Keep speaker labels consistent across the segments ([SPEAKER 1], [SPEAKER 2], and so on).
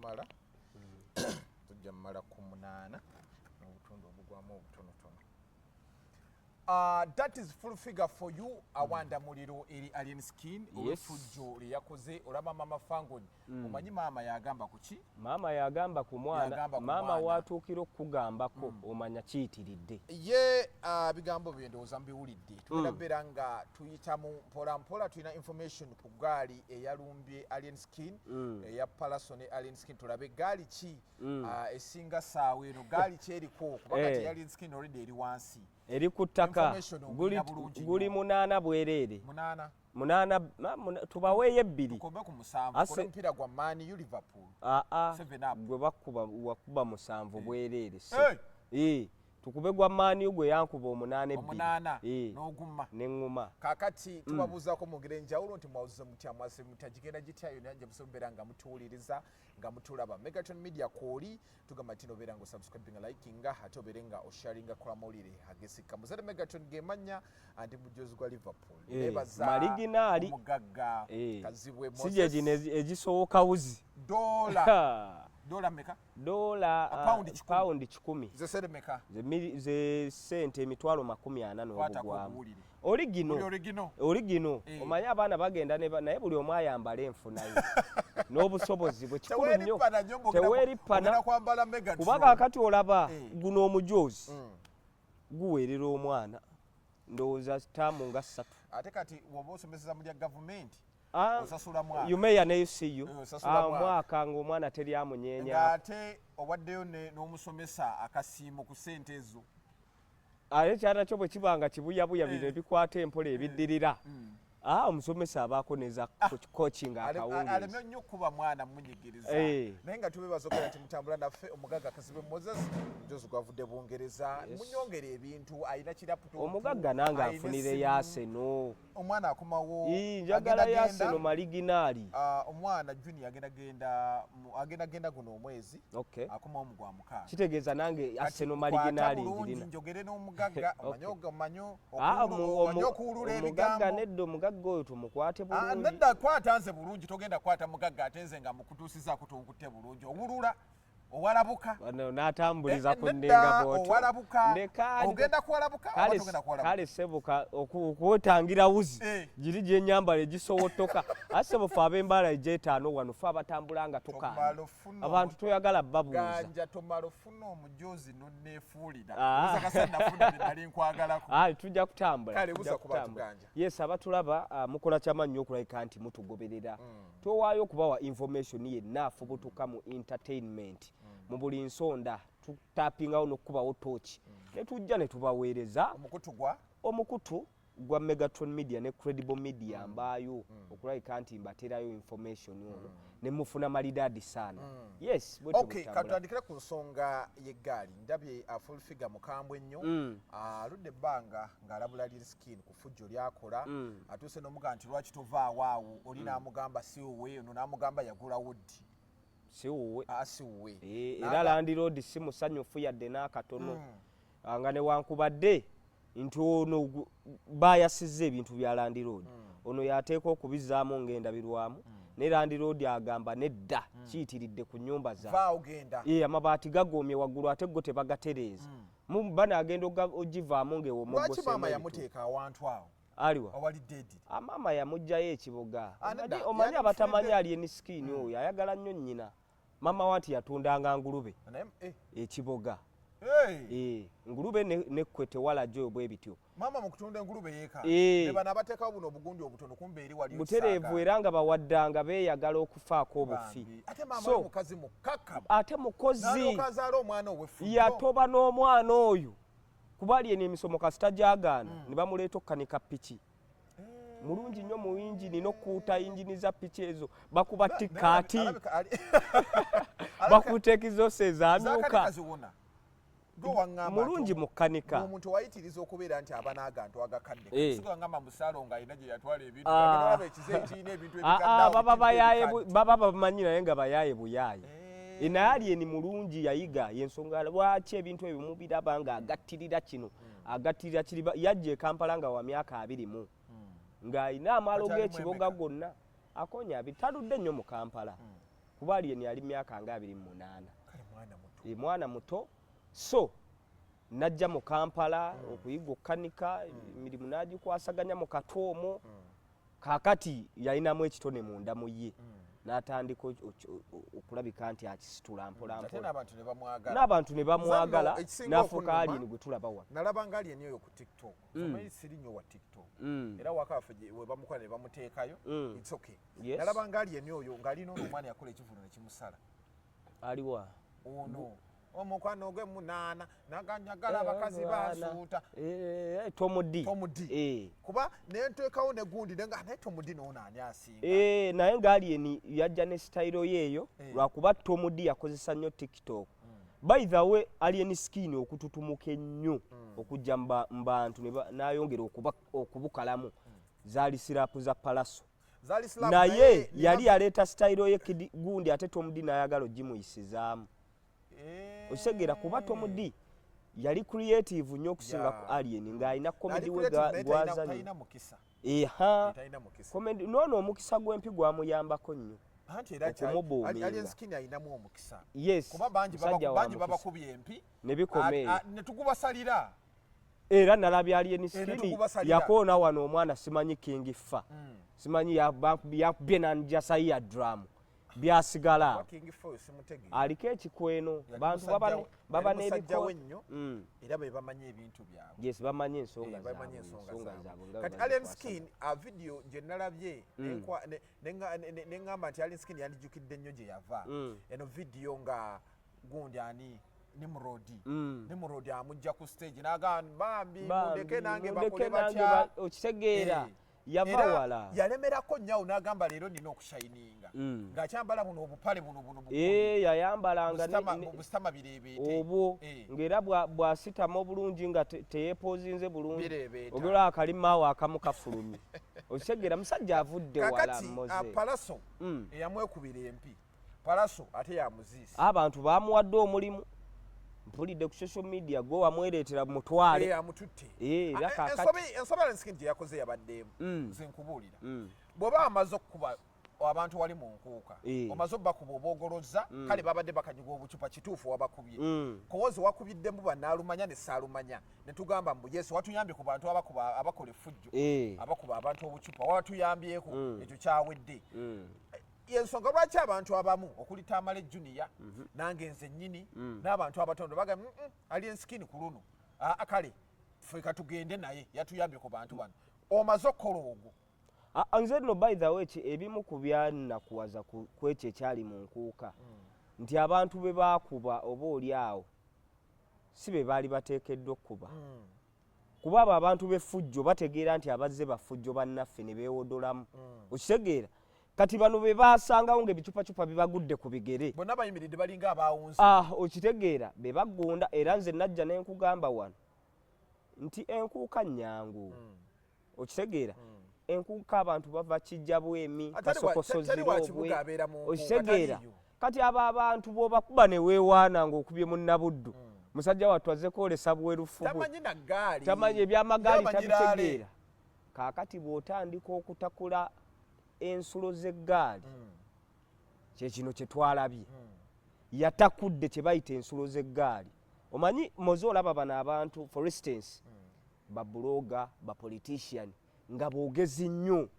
[SPEAKER 1] mala tujja mala ku 8 n'obutundu obugwamu obutonotono. That is full figure for you. Awanda muliro eri Alien Skin olufujjo liyakoze olaba mama Fangoni. Omanyi mama yagamba kuki?
[SPEAKER 2] Mama yagamba ku mwana. Mama watuukira okugambako omanya kiyitiridde.
[SPEAKER 1] Ye bigambo bye ndowooza mbiwulidde. Tulabera nga tuyitamu mpola mpola tulina information ku gaali eyalumbye Alien Skin eya Palaso ne Alien Skin. Tulabe gaali ki esinga saawa eno gaali ki eriko kubanga Alien Skin already eri wansi.
[SPEAKER 2] Eri ku ttaka guli 8 bwereere 8 tubaweeyo 2
[SPEAKER 1] tukombe ku 7 kole mpira gwa Man U Liverpool 7 up
[SPEAKER 2] gwe wakuba 7 bwereere tukube gwa Man U gwe yankuba 8
[SPEAKER 1] n'ogumma
[SPEAKER 2] n'enguma
[SPEAKER 1] kakati tubabuuzaako mugire njawulo nti mwawuze mutya mwase mutagigenda gitya yo nanje musombera nga mutuwuliriza nga mutulaba Megaton Media kooli tugamba tino beera ngo subscribing likinga ate obeere nga osharinga kulamulire agesika muzere Megaton gemanya anti mujozi gwa Liverpool nebaza
[SPEAKER 2] maliginaali
[SPEAKER 1] omugagga kazibwe Moses
[SPEAKER 2] sije gine egisowoka wuzi
[SPEAKER 1] dola meka
[SPEAKER 2] pound 10
[SPEAKER 1] ze sere meka
[SPEAKER 2] ze sente emitwalo 40 n'obugwamu origino omanya abaana bagenda naye buli omu ayambala enfunayo n'obusobozi bwe kikulu nnyo teweeripana kubanga akati olaba guno omujozi guweerera omwana ndowooza taamu nga 3
[SPEAKER 1] ate kati woba osomeseza mu lya gavumenti osasula mwaka
[SPEAKER 2] you may and see you mwaka ng'omwana teri amunyeenya
[SPEAKER 1] ate obaddeyo n'omusomesa akasiimo ku sente ezo
[SPEAKER 2] ate kyana kyo bwe kibanga kibuyabuya bino ebikwata empola ebiddirira omusomesa abaako neza coaching akawungeezi
[SPEAKER 1] aleme nnyo okuba mwana munyigiriza naye nga tubebazokola nti mutambula naffe omugagga Kazibwe Moses mujozi gwavudde Bungereza munyongere ebintu ayina kiraputo
[SPEAKER 2] omugagga nange afunire yaseno
[SPEAKER 1] omwana akomawo
[SPEAKER 2] njagala yaseno maliginaali
[SPEAKER 1] omwana Junior agenda guno omwezi akomawo mugwa mukaaga
[SPEAKER 2] kitegeeza nange yaseno maliginaali nzirina
[SPEAKER 1] njogere n'omugagga omanyo okuwulula ebigambo
[SPEAKER 2] omugagga nedda omugagga oyo tumukwate bulungi
[SPEAKER 1] nedda kwata nze bulungi togenda kwata mugagga ate nze nga mukutuusiza kutunkutte bulungi owulula owalabuka
[SPEAKER 2] n'atambuliza ku ndenga booto
[SPEAKER 1] ogenda kuwalabuka
[SPEAKER 2] kale sebuka okwetangira wuzi giri gyenyambala egisowotoka ate sebufe ab'embaala egy'etaano wano fe abatambula nga tokaana abantu toyagala babuuza
[SPEAKER 1] ganja tomala ofuna omujozi nonneefuulira nafuna bye nali nkwagalako
[SPEAKER 2] tujja kutambula
[SPEAKER 1] kale buza ku bantu ganja
[SPEAKER 2] yes abatulaba mukola kyamannyo okulabika nti mutugoberera towaayo okubawa information yenna afubutuka mu entertainment mu buli nsonda tutapingawo n'okukubawo tooki ne tujja ne tubaweereza omukutu gwa Megaton Media ne Credible Media mbaayo okulabika nti mbaterayo information ono ne mufuna malidaadi sana yes
[SPEAKER 1] katandikira ku nsonga y'eggaali ndabye full figure mukambwe nnyo aludde ebbanga ng'alabula Alien Skin ku fujjo lyakola atuuse n'omugaa nti lwaki tovaawo awo oli n'amugamba si wowe ono n'amugamba yagula woddi
[SPEAKER 2] siwuwe era Land Road si musanyufu yadde n'akatono nga newankubadde nti ono bayasizza ebintu bya Land Road ono yateeka okubizaamu ng'endabirwamu ne Land Road agamba nedda kiyitiridde ku nnyumba zaabwe amabaati gagoomye waggulu ate go tebagatereeza bana agenda ogivaamu
[SPEAKER 1] lwaki maama yamuteeka awantu awo
[SPEAKER 2] aliwa maama yamugjayo ekiboga omanyi abatamanyi Alien Skin oyo ayagala nnyo nnyina mama wanti yatundanga ngulube ekiboga ngulube nekkwe tewalajo bwe bityo
[SPEAKER 1] mama mukutunda engulube yeeka ne bana abateekawo buno obugundi obutono kumbe eri wali
[SPEAKER 2] butereevu era nga bawaddanga beeyagala okufaako obufi
[SPEAKER 1] ate mama mukazi mukkakkamu
[SPEAKER 2] ate mukozi
[SPEAKER 1] okazaala omwana ow'effujjo
[SPEAKER 2] yatoba n'omwana oyo kuba ali emisomo kasita gyagaana ne bamuleeta okkanika piki mulungi nnyo mu yingini n'okkuuta yingini za piki ezo bakuba tikaati bakuuta ekizosa ezamyuka mulungi mu kkanika
[SPEAKER 1] omuntu wayitiriza okubeera nti abanaagantu agakadde sigangamba musaalo ng'alina gye yatwala ebintu alaba ekize ekirina ebintu
[SPEAKER 2] baba bamanyi naye nga bayaaye buyaaye naye Alien mulungi yayiga yensonga lwaki ebintu ebyo mubiraba nga agattirira kino agattirira kiri yajja e Kampala nga wa myaka 20 ng'ayina amaalo g'ekiboga gonna akonya taludde nnyo mu Kampala kuba Alien yali myaka nga 28
[SPEAKER 1] kale
[SPEAKER 2] mwana muto so najja mu Kampala okuyiga okukanika emirimu nagikwasaganya mu Katoomo kakati yalinamu ekitone munda mu ye n'atandika okulabika nti akisitula mpola n'abantu ne bamwagala n'afuuka Alien gwe tulaba wa
[SPEAKER 1] nalabanga Alien oyo ku TikTok omanyi siri nnyo wa TikTok era wakaffe we bamukola ne bamuteekayo it's okay nalabanga Alien oyo ng'alina omwana yakola ekivuno ne kimusala
[SPEAKER 2] aliwa
[SPEAKER 1] ono omukwano gwe munana naganyagala abakazi basuuta
[SPEAKER 2] Tomudi
[SPEAKER 1] kuba nenteekawo ne gundi nenga naye Tomudi n'onaani asinga
[SPEAKER 2] naye nga Alien yajja ne sitayiro yeeyo lwakuba Tomudi yakozesa nnyo TikTok by the way Alien skin okututumuka ennyo okujja mbantu n'ayongera okubukalamu zaali sirapu za Palaso naye yali yaleeta sitayiro ye gundi ate Tomudi n'ayagala ogimuyisizaamu osegera kuba Tomudi yali creative nnyo okusinga ku Alien ng'alina comedy we gwazanya comedy noono omukisa gw'empi gwamuyambako nnyo
[SPEAKER 1] Alien skin ayinamu omukisa
[SPEAKER 2] kuba
[SPEAKER 1] bangi babakubye empi
[SPEAKER 2] ne bikomeera
[SPEAKER 1] ne tugubasalira
[SPEAKER 2] era nalabya Alien skin yakoona wano omwana simanyi King Fa simanyi yakubye nanjasaiya drum byasigala aliko ekikweno bantu baba n'ebiko
[SPEAKER 1] era be bamanyi ebintu byabwe
[SPEAKER 2] yes bamanyi ensonga
[SPEAKER 1] zaabwe kati Alien skin a video gye nalabye neŋŋamba nti Alien skin yandijjukidde nnyo gye yava eno video nga gundi ani Nimrodi amujja ku stage n'agamba bambi mundeke nange bakole batya
[SPEAKER 2] okitegeera yava wala
[SPEAKER 1] yalemerako nnyawo n'agamba leero nina okushayininga ng'akyambala buno obupale buno
[SPEAKER 2] yayambalanga
[SPEAKER 1] busitama bireebeete
[SPEAKER 2] obwo ng'era bw'asitama obulungi nga teyeepozinze bulungi ogera akalimaawo akamu kafulumye okitegeera musajja avudde wala
[SPEAKER 1] kakati Palaso eyamwekubira empi Palaso ate yamuziisa
[SPEAKER 2] abantu bamuwadde omulimu mpulidde ku social media gwe wamwereetera mutwale
[SPEAKER 1] amututte ensobola enskin gye yakoze yabaddeemu zenkubuulira bw'oba amaze okukuba abantu wali mu nkuuka omaze obbakuba obogolozza kale babadde bakanyiga obucupa kituufu wabakubye kowozi wakubiddemu bannaalumanya ne saalumanya ne tugamba mbu yesu watuyambye ku bantu abakola effujjo abakuba abantu obucupa watuyambyeko ekyo kyawedde yensonga lwaki abantu abamu okulita amale junior nange nze nnyini n'abantu abatondo bagamba Alien skin ku luno kale ffe katugende naye yatuyambye ku bantu bano omaze okukola ogwo
[SPEAKER 2] nze nno by the way ebimu ku byanakuwaza ku ekyo ekyali mu nkuuka nti abantu be baakuba oba oli awo si be baali bateekeddwa okkuba kuba abo abantu b'effujjo bategeera nti abazze bafujjo bannaffe ne beewodolamu okitegeera kati bano be basangawo ng'ebicupacupa bibagudde ku bigere
[SPEAKER 1] bonna bayimiridde balinga abaawunzi
[SPEAKER 2] okitegeera be baggonda era nze najja ne nkugamba wano nti enkuuka nnyangu okitegeera enkuuka abantu bava kijja bwemi basokozozirobwe okitegeera kati abo abantu bw'obakuba ne weewaana ng'okubye munnabuddu musajja wattu azze kwolesa bwerufubwe tamanyi ebyamagaali tabitegeera kaakati bw'otandika okutakula ensulo z'eggaali kyekino kye twalabye yatakudde kye bayita ensulo z'eggaali omanyi moze olaba bano abantu for instance babuloga bapolitician nga boogezi nnyo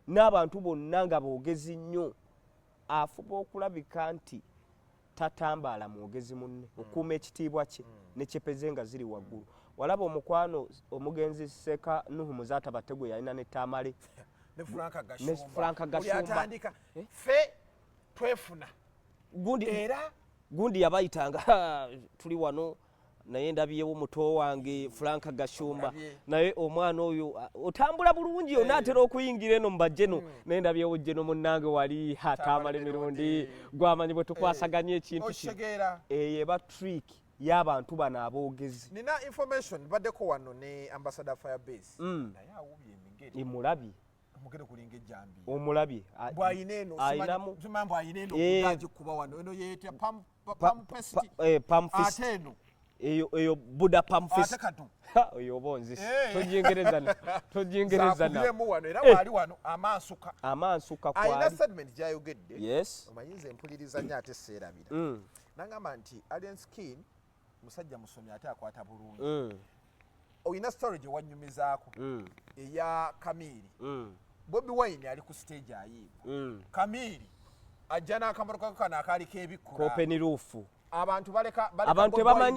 [SPEAKER 2] n'abantu bonna nga boogezi nnyo afuba okulabika nti tatambaala mwogezi munne okuuma ekitiibwa kye ne kyepeze nga ziri waggulu walaba omukwano omugenzi Seka Nuhu Muzaata Bategwe yalina ne Tamale
[SPEAKER 1] ne
[SPEAKER 2] Franka Gashumba
[SPEAKER 1] fe twefuna
[SPEAKER 2] gundi yabayitanga tuli wano naye ndabyewo muto wange Franka Gashumba naye omwana oyo otambula bulungi onaatera okuyingira eno mbajjeno naye ndabyewo jjeno munnange wali Tamale mirundi gwamanyi bwe tukwasaganya ekintu eba trick y'abantu bano aboogezi
[SPEAKER 1] nina information baddeko wano ne ambassador Firebase naye awubye emingeri
[SPEAKER 2] imulabye
[SPEAKER 1] mugere kulinga ejjambi
[SPEAKER 2] omulabye
[SPEAKER 1] bwayineno simambo ayineno kugajikuba wano eno yeeta pam pest
[SPEAKER 2] pam fist
[SPEAKER 1] ateno
[SPEAKER 2] eyo Buddha Palm Fest
[SPEAKER 1] atakatu
[SPEAKER 2] oyo bonzi tojingereza na
[SPEAKER 1] mu wano era wali wano
[SPEAKER 2] amansuka kwali
[SPEAKER 1] ayina statement gyayogedde
[SPEAKER 2] yes
[SPEAKER 1] omanyize empuliriza nnyo ate seerabira nangamba nti Alien Skin musajja musomi ate akwata bulungi oyina story gye wanyumizaako eya Kamiri Bobi Wine ali ku stage ayiiba Kamiri ajja n'akamotoka kano akaliko ebikkula
[SPEAKER 2] open roof
[SPEAKER 1] abantu baleka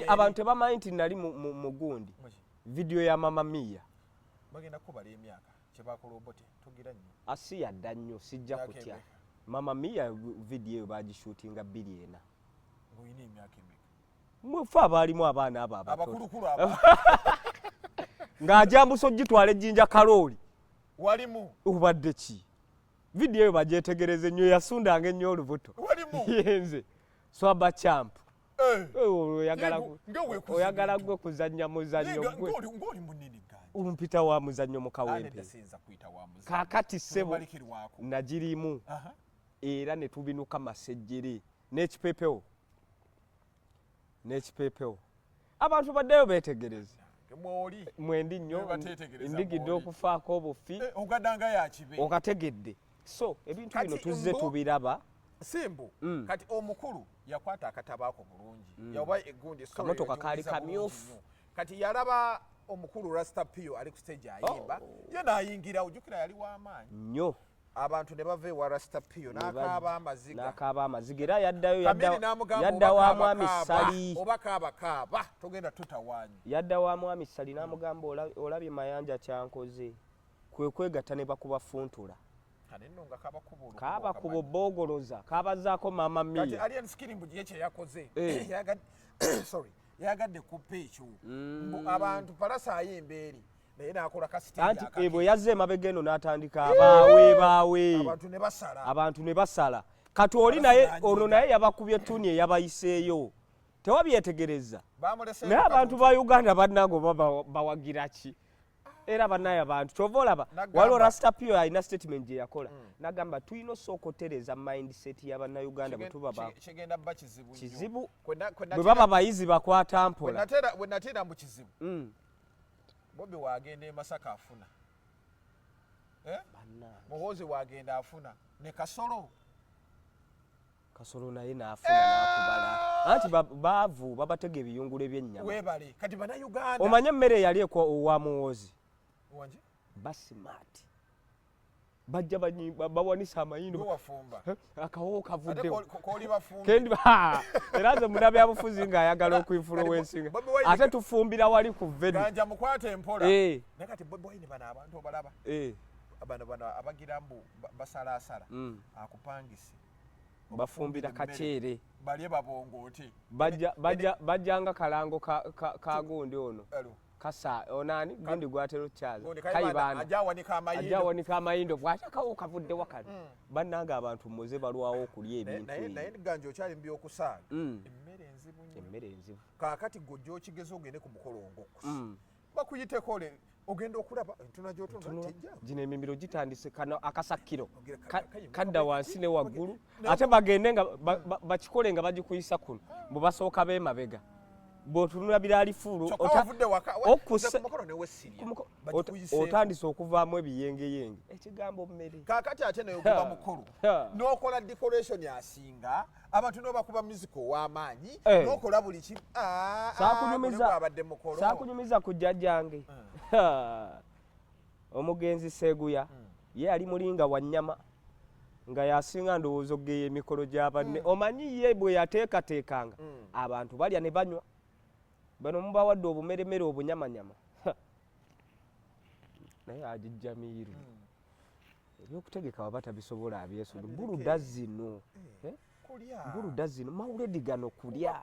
[SPEAKER 2] abantu bamanyi nti nali mu gundi video ya Mama Mia
[SPEAKER 1] bagenda kubala emyaka kyebakola obote tugira nnyo
[SPEAKER 2] asiya dda nnyo sijja kutya Mama Mia video eyo bagishootinga 2 ena
[SPEAKER 1] ng'olina emyaka emeka
[SPEAKER 2] mufa abaalimu abaana abo
[SPEAKER 1] abakulukulu abo
[SPEAKER 2] ng'ajambusa ogitwala ejjinja kalooli
[SPEAKER 1] walimu
[SPEAKER 2] obadde ki video eyo bagyetegereze nnyo yasundanga ennyo olubuto
[SPEAKER 1] walimu
[SPEAKER 2] yenze swaba champ oyagala gwe kuzannya muzannyo gwe
[SPEAKER 1] ng'oli munene gani
[SPEAKER 2] mpita wa muzannyo mu kawempe kaakati ssebo nagirimu era ne tubinuka masejjere n'ekipeepewo abantu baddeyo beetegereze mwendi nnyo ndigidde okufaako obufi okategedde so ebintu bino tuzze tubiraba
[SPEAKER 1] simbu kati omukulu yakwata akatabaako bulungi yawa egundi
[SPEAKER 2] kamotoka kaali kamyufu
[SPEAKER 1] kati yalaba omukulu Rasta Pio ali ku stage ayimba ye naayingira ojjukira yali w'amaanyi
[SPEAKER 2] nnyo
[SPEAKER 1] abantu ne bava ewa Rasta Pio n'akaaba
[SPEAKER 2] amaziga era yadda wa mwami Sali
[SPEAKER 1] oba kaaba togenda tutawaanyi
[SPEAKER 2] yadda wa mwami Sali n'amugamba olabye Mayanja kyankoze kwe kwegatta ne bakuba funtula kaaba kubo bogoloza kabazaako Mama Mia
[SPEAKER 1] kati Alien Skin mbu kye yakoze yagadde kupa ekyo abantu palasa ayimbeeri naye nakola kasitiri
[SPEAKER 2] anti bwe yazze emabega eno n'atandika baawe abantu ne basala kati oli naye ono naye yabakubye ettuni eyabayiseeyo tewabyetegereza naye abantu ba Uganda bannango bawagira ki era bannaye abantu kyova olaba waliwo Rasta Pio alina statement gye yakola n'agamba tulina osookotereza mindset y'abannayuganda bwe tuba kizibu bwe baba bayizi bakwata mpola
[SPEAKER 1] bwe nateera mu kizibu Bobi wagenda e Masaka afuna Muhoozi wagenda afuna ne
[SPEAKER 2] Kasolo naye n'afuna n'akubala anti baavu babatega ebiyungulu ebyennyama
[SPEAKER 1] webale kati bannayuganda
[SPEAKER 2] omanye emmere yali owa Muhoozi
[SPEAKER 1] wanje
[SPEAKER 2] basimati bajja bawanisa amayindo akawo kavuddewo era nze munnabyabufuzi ng'ayagala okuinfluensinga ate tufumbira wali ku veni
[SPEAKER 1] ganja mukwate empola naye kati Bobi Wine bano abantu obalaba bano abagira mbu basalaasala akupangise
[SPEAKER 2] bafumbira kaceere
[SPEAKER 1] balye babongooti
[SPEAKER 2] bajjanga kalango kagundi ono kasa onani gundi gwatero kyaza kaibana ajawanika amayindo bwatakawo kavudde wakati bannanga abantu muze balwawo okulya ebintu
[SPEAKER 1] naye ganja okyali mbi okusaala
[SPEAKER 2] emmere enzibu
[SPEAKER 1] kaakati gojja okigeza ogende ku mukolongo bakuyiteko ogenda okulaba entuna gy'otunda
[SPEAKER 2] gino emimiro gitandise kano akasakiro kadda wansi ne waggulu ate bagende nga bakikole nga bagikuyisa kuno bwe basooka b'emabega bw'otunula biraali fuulu otandise okuvaamu ebiyengeyenge ekigambo mmere
[SPEAKER 1] kaakati ate naye okuba mukulu n'okola decoration asinga abantu n'obakuba music ow'amaanyi n'okola buli kimu abadde mukolo
[SPEAKER 2] saakunyumiza ku jjajjange omugenzi Seguya ye ali mulinga wa nnyama nga yasinga ndowooza ogeya emikolo gy'abanne omanyi ye bwe yateekateekanga abantu balya ne banywa bano mubawadde obumeremere obunyamanyama naye agijjamiiru ebyokutegeka waba tabisobola abyesunu buluda zino mawuledi gano kulya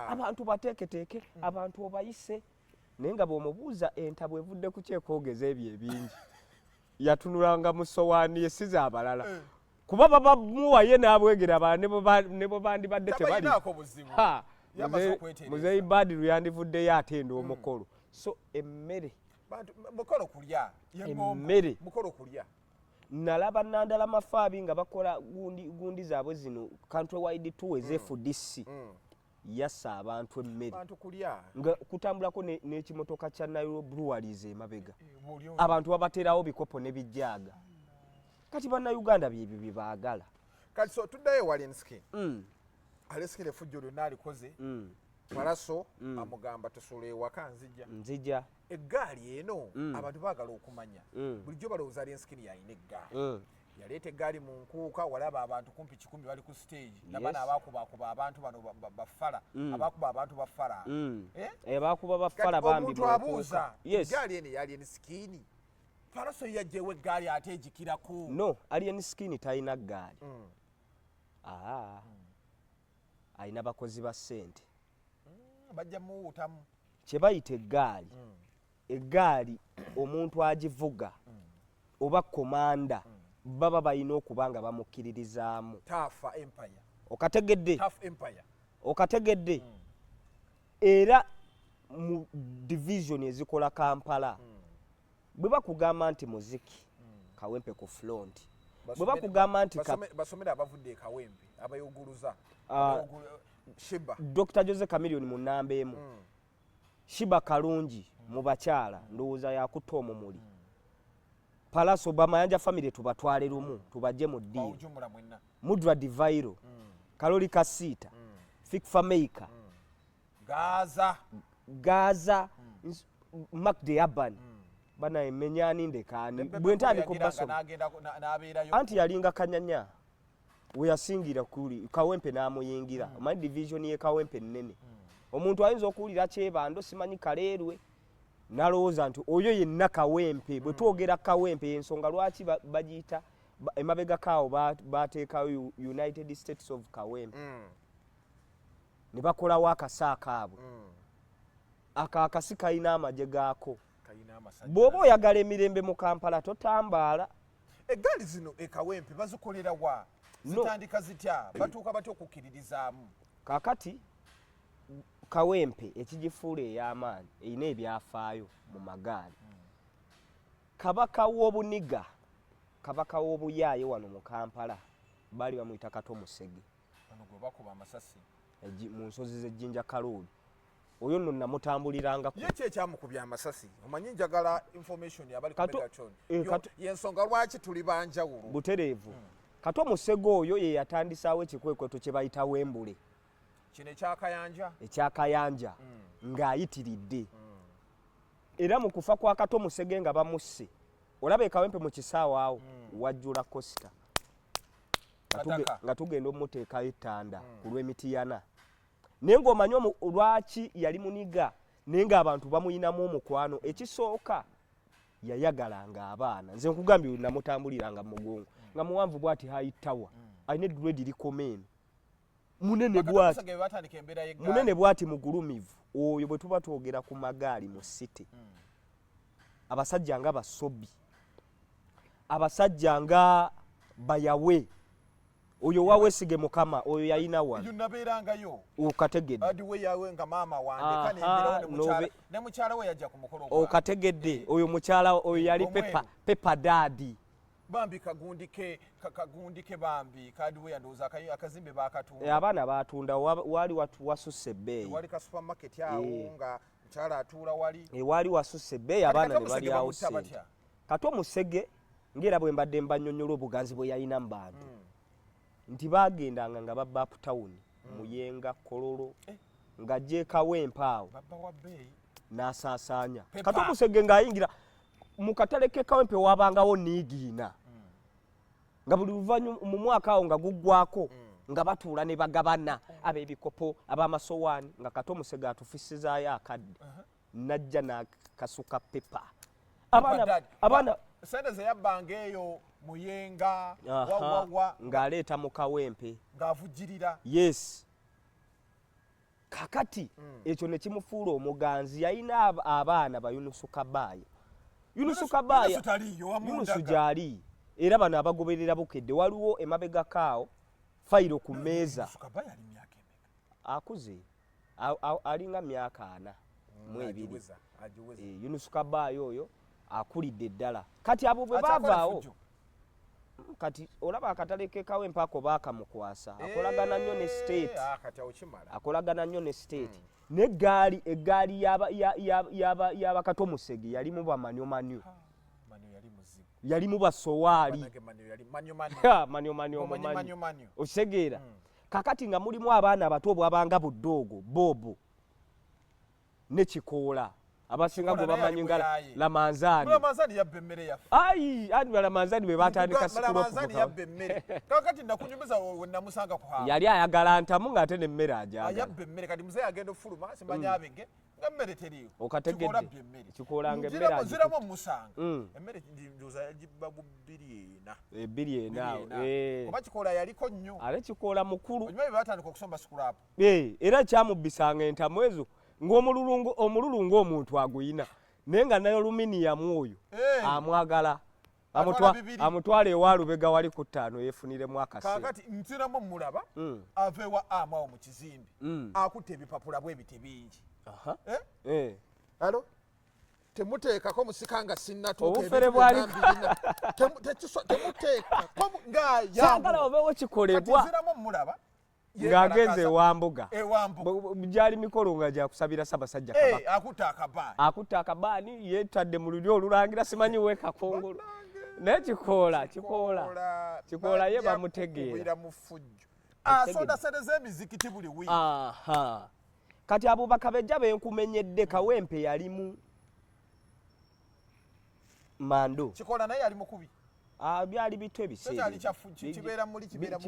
[SPEAKER 2] abantu bateeketeeke abantu obayise naye nga bw'omubuuza entabwe evudde ku kyekwogeza ebyo ebingi yatunulanga mu sowaani yesiza abalala kuba babamuwaye n'abwegera ne bwe bandibadde tebali muzeeyi Badiru yandivuddeyo atenda omukolo so emmere nalaba Nandala Mafaabi nga bakola gundi zaabwe zino countrywide tour ez'FDC yassa abantu emmere
[SPEAKER 1] abantu kulya
[SPEAKER 2] nga kutambulako n'ekimotoka kya Nairobi Breweries emabega abantu babaterawo bikopo ne bijjaaga kati bannayuganda byebyo bye baagala
[SPEAKER 1] kati so tuddayo Walensky Alensky efujjo lyonna alikoze Palaso amugamba tusula ewaka
[SPEAKER 2] nzija
[SPEAKER 1] eggaali eno abantu baagala okumanya bulijjo balowooza Alensky yalina eggaali yaleeta eggaali mu nkuuka walaba abantu kumpi 10 bali ku stage nabana abaakubakuba abantu bano bafala abaakuba abantu bafala
[SPEAKER 2] baakuba bafala bambi
[SPEAKER 1] omuntu abuuza eggaali eno yali enisikini Palaso yajjewo eggaali ate ejikirako
[SPEAKER 2] no alien skin talina ggaali alina bakozi ba ssente
[SPEAKER 1] bajja muwutamu
[SPEAKER 2] kye bayita eggaali eggaali omuntu agivuga oba komanda baba balina okuba nga bamukkiririzaamu
[SPEAKER 1] Tafa Empire
[SPEAKER 2] okategedde era mu division ezikola Kampala bwe bakugamba nti muziki Kawempe ku front bwe bakugamba nti
[SPEAKER 1] basomera abavudde Kawempe abayuguluza Shiba
[SPEAKER 2] Dr. Jose Chameleon mu namba emu Shiba Kalungi mu bakyala ndowooza yakutta omumuli Palaso Bamayanja family tubatwale lumu tubajje mu ddiiro Mudra Divairo Kaloli Kasita Fikfa Maker Gaza Mark de Aban bana emenyani ndekani bwentandiko baso anti yalinga kanyanya we yasingira kuli Kawempe n'amuyingira amani division ye Kawempe nnene omuntu ayinza okuwulira kyebando simanyi kaleerwe nalowooza nti oyo yenna Kawempe bwe twogera Kawempe ensonga lwaki bagiyita emabega kaawo bateekawo United States of Kawempe ne bakolawo akasaaka abo akakasi kalina amagye gaako bw'oba oyagala emirembe mu Kampala totambaala
[SPEAKER 1] eggaali zino Kawempe bazikolera wa zitandika zitya batuuka batya okukkiririzaamu
[SPEAKER 2] kakati Kawempe ekigifuula ey'amaanyi erina ebyafaayo mu magaali kabaka w'obuniga kabaka w'obuyaaye wano mu Kampala bali bamuyita Kato Musege
[SPEAKER 1] bano gwe bakuba amasasi
[SPEAKER 2] mu nsozi z'Ejjinja Kalooli oyo nno namutambuliranga
[SPEAKER 1] ye kyekyamukubya amasasi omanyi njagala information yabali ku Megatron yensonga lwaki tuli banjawulo
[SPEAKER 2] butereevu Kato Musege oyo ye yatandisaawo ekikwekweto kye bayita Wembule
[SPEAKER 1] kino
[SPEAKER 2] ekyakayanja ng'ayitiridde era mu kufa kwa Kato Musege nga bamusse olaba Kawempe mu kisaawa awo wajjula Costa nga tugenda omuteekayo ettanda ku lw'emitiyana naye ng'omanyi lwaki yali muniga naye ng'abantu bamuyinamu omukwano ekisooka yayagalanga abaana nze nkugambye namutambuliranga mu mugongo nga muwanvu bw'ati hayitawa alina edduledi likomeni munene bw'ati mugulumivu oyo bwe tuba twogera ku magaali mu city abasajja nga Basobi abasajja nga Bayawe oyo wawesige Mukama oyo yalina wano
[SPEAKER 1] nabeerangayo
[SPEAKER 2] okategedde
[SPEAKER 1] adiwe yawe nga maama wange kane ne mukyala we yajja ku mukolo gwa
[SPEAKER 2] okategedde oyo mukyala oyo yali Pepa Daddy
[SPEAKER 1] bambi kagundike bambi kadiwe yandooza akazimbe bakatunda
[SPEAKER 2] abaana batunda wali wasusse ebbeeyi
[SPEAKER 1] wali ka supermarket awo nga mukyala atuula wali
[SPEAKER 2] wali wasusse ebbeeyi abaana ne bali awo sente Kato Musege ngera bwe mbadde mbanyonnyola obuganzi bwe yalina mu bantu nti bagendanga nga babba uptown Muyenga Kololo nga je Kawempe awo n'asaasaanya Kato Musege ng'ayingira mu katale ke Kawempe wabangawo niigiina nga buli luvannyuma mu mwaka awo nga guggwako nga batuula ne bagabana ab'ebikopo ab'amasowaani nga Kato Musege atufisizaayo akadde najja n'akasuka pepa abaana
[SPEAKER 1] sente ze yabbanga eyo Muyenga wawawa
[SPEAKER 2] ng'aleeta mu Kawempe
[SPEAKER 1] ng'avujjirira
[SPEAKER 2] yes kakati ekyo ne kimufuula omuganzi yalina abaana ba Yunusu Kabaya Yunusu gyali era bano abagoberera bukedde waliwo emabega kaawo fayiro ku mmeeza akuze alinga myaka 4 mu 2 Yunusu Kabaya oyo akulidde ddala kati abo bwe baavaawo kati olaba akatale k'ekawempe ako baakamukwasa akolagana nnyo ne state akolagana nnyo ne state n'eggaali y'abakatomusege yalimu bamanyomanyo yalimu basowaali manyomanyo omumanyi okitegeera kakati nga mulimu abaana abato obwabanga buddoogo bobo ne Kikoola abasinga gwe bamanyi nga Lamanzaani
[SPEAKER 1] yabba emmere yaffe
[SPEAKER 2] Lamanzaani bwe batandika
[SPEAKER 1] kakati nakunyumiza wenamusanga ku
[SPEAKER 2] yali ayagala ntamu ng'ate n'emmere ajagala
[SPEAKER 1] yabba emmere kati muzeeyi agenda ofuluma simanyi abenge nga emmere teriiwo
[SPEAKER 2] okategedde Kikoola ng'emmere
[SPEAKER 1] ziramu musanga emmere njoza yagibba bu 2 oba Kikoola yaliko nnyo
[SPEAKER 2] ate Kikoola mukulu
[SPEAKER 1] onyuma bye batandika okusomba scrap
[SPEAKER 2] era kyamubbisanga entamu ezo ng'omululungu omuntu aguyina naye nga nayo aluminiyamu oyo amwagala amutwala ewa Lubega wali ku 5 yeefuniremu akaseera
[SPEAKER 1] kakati ntiramu mulaba ava ewa amawo mu kizimbe akutta ebipapula bwe biti bingi alo temuteekako musika nga sinnatuuka
[SPEAKER 2] obufere bwali
[SPEAKER 1] temuteekako nga
[SPEAKER 2] kyagala obeewo kikolebwa
[SPEAKER 1] ntiramu mulaba
[SPEAKER 2] ng'agenze ewambuga gyali mikolo nga gyakusabira Ssaabasajja Kabaka akutta akabaani yeetadde mu lulyo olulangira simanyi weekakongolo naye Kikoola ye bamutegeera
[SPEAKER 1] asondasereza emizikiti buli wiiki
[SPEAKER 2] kati abo bakabejja benkumenyedde Kawempe yalimu Mando
[SPEAKER 1] Kikoola naye yali mukubi
[SPEAKER 2] byali bito ebiseera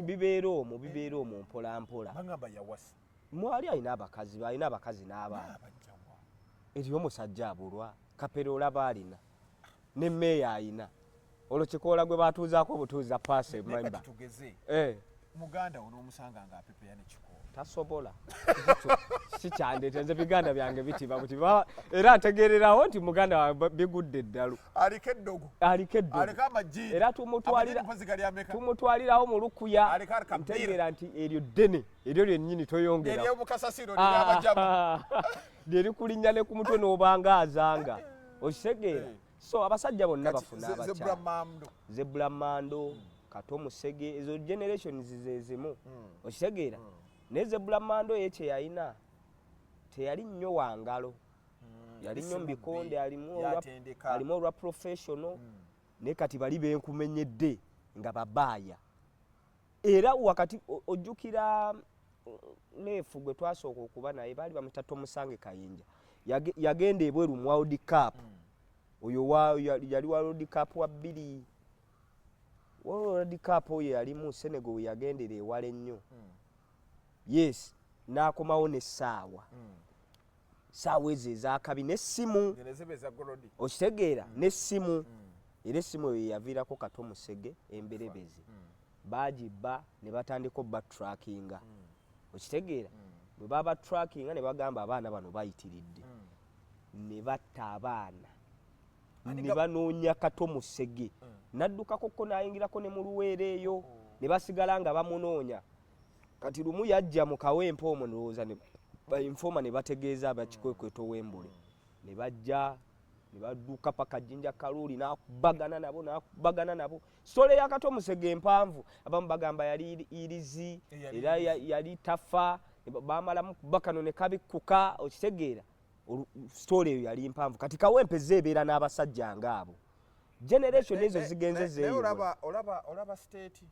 [SPEAKER 2] bibeera omwo mpolampola mwali alina abakazi n'abaana eriyo omusajja abulwa Kapere olaba alina ne mmeeya alina olwo Kikoola gwe batuuzaako obutuuza paase memba
[SPEAKER 1] muganda onoomusanga ng'apepeya ne Kikoola
[SPEAKER 2] tasobola sikyandete nze biganda byange bitiba buti era ategeererawo nti muganda bigudde eddalu aliko eddogo era tumutwalirawo mu lukuya ntegeera nti eryo ddene eryo lyennyini toyongera lyerikulinnya ne ku mutwe n'obanga azanga okitegeera so abasajja bonna bafuna abakyala Zebula Mando Katomusege ezo generations zezimu okitegeera naye Zebula Mando ye kye yalina teyali nnyo wangalo yali nnyo mubikonde alimu olwa professional naye kati bali benkumenyedde nga babaaya era wakati ojjukira neefu gwe twasooka okuba naye baali bamuta Tomusange Kayinja yagenda ebweru mu World Cup oyo yali wa World Cup wa 2 World Cup oyo yalimu Senegal we yagendera ewala ennyo yes n'akomawo n'essaawa ezo ezakabi n'essimu okitegeera n'essimu era essimu eyo yaviirako Katomusege emberebezi baagibba ne batandika batrackinga okitegeera bwe baba trackinga ne bagamba abaana bano bayitiridde ne batta abaana ne banoonya Katomusege n'addukakokko n'ayingirako ne mu Luweero eyo ne basigala nga bamunoonya kati lumu yajja mu Kawempe omwo ndowooza bainfoma ne bategeeza abakikwekweto w'Embule ne bajja ne badduka paka Jjinja Kaluuli n'akubagana nabo sole ya Katomusege empanvu abamu bagamba yali irizi era yali tafa bamalamu kubakano ne kabikuka okitegeera story eyo yali mpanvu kati Kawempe zeebeera n'abasajja ng'abo generation ezo zigenze zeeyo
[SPEAKER 1] olaba state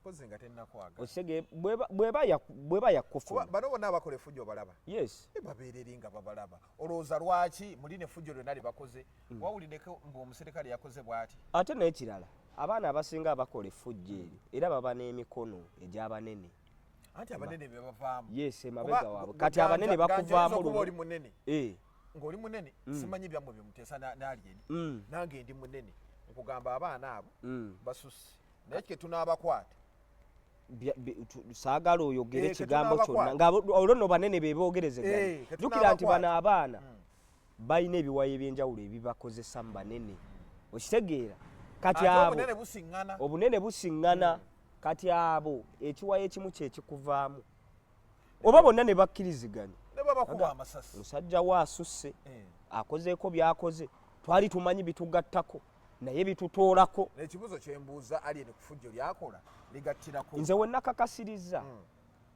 [SPEAKER 1] pozinga tennakwaga
[SPEAKER 2] osege bweba yakufuna
[SPEAKER 1] bano bonna abakola effujjo balaba
[SPEAKER 2] yes
[SPEAKER 1] babeereri nga babalaba olowooza lwaki muline effujjo lyonna libakoze wawuliddeko ng'omuserikale yakoze bw'ati
[SPEAKER 2] ate n'ekirala abaana abasinga abakola effujjo eryo era baba n'emikono egy'abanene
[SPEAKER 1] anti abanene be bavaamu
[SPEAKER 2] yes emabega waabwe kati abanene bakuvaamu
[SPEAKER 1] oli munene ng'oli munene simanyi byammwe byemuteesa n'ali eri nange ndi munene nkugamba abaana abo basusse naye kye tunaabakwata
[SPEAKER 2] saagala oyogere ekigambo kyonna nga olwo nno banene be boogerezeganya jjukira nti bano abaana balina ebiwayi ebyenjawulo ebibakozesa mu banene okitegeera kati abo obunene busiŋŋana kati abo ekiwayi ekimu kyekikuvaamu oba bonna ne bakkiriziganya omusajja we asusse akozeeko byakoze twali tumanyi bitugattako naye bitutoolako.
[SPEAKER 1] Ekibuzo kyembuuza Alien ku ffujjo lyakola ligattirako.
[SPEAKER 2] Nze we nakakasiriza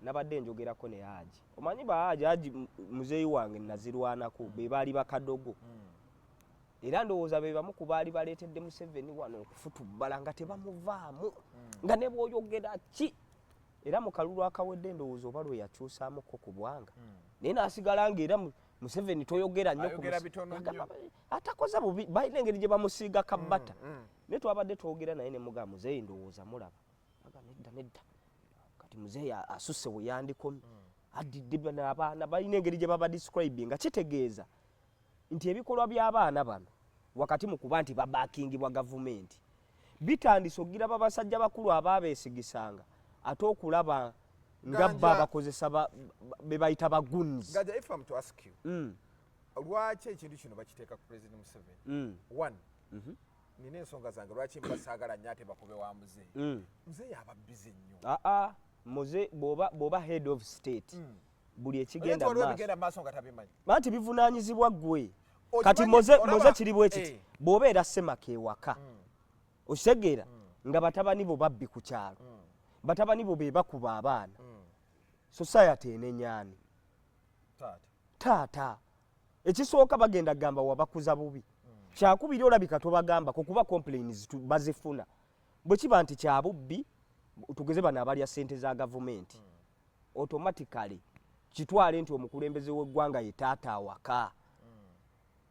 [SPEAKER 2] nabadde njogerako ne Haji. Omanyi ba Haji muzeeyi wange nazirwanako be baali bakadogo. Era ndowooza be bamu ku baali baleetedde Museveni wano okufutubbala nga tebamuvaamu nga ne bw'oyogera ki. Era mu kalulu akawedde ndowooza oba lwe yakyusaamuko ku bwanga. Naye n'asigala ng'era Museveni toyogera nnyo atakoza bubi balina engeri gye bamusiiga kabbata. Naye twabadde twogera naye ne mugamba muzeeyi ndowooza mulaba. Nedda kati muzeeyi asusse we yandikomye addidde n'abaana balina engeri gye baba describing nga kitegeeza nti ebikolwa by'abaana bano wakati mu kuba nti babaakingibwa gavumenti bitandise okugira babasajja bakulu abaabeesigisanga ate okulaba nga bba bakozesa be bayita bagunzi.
[SPEAKER 1] Gaja, if I'm to ask you, lwaki ekintu kino bakiteeka ku President Museveni? One, nina ensonga zange lwaki mbasaagala nnyo ate bakube wa muzeeyi. Muzeeyi aba busy nnyo.
[SPEAKER 2] Muze bw'oba head of state buli ekigenda
[SPEAKER 1] maaso nga tabimanyi.
[SPEAKER 2] Anti bivunaanyizibwa ggwe. Kati moze kiri bwe kiti bw'obeera Semaka ewaka okitegeera nga batabani bo babbi ku kyalo batabani bo be bakuba abaana society enenyaani taata ekisooka bagenda gamba wabakuza bubi kyakubiri olabika tobagamba kukuba complaints bazifuna bwe kiba nti kya bubbi tugeze bano abalya ssente za gavumenti automatically kitwale nti omukulembeze w'eggwanga ye taata awaka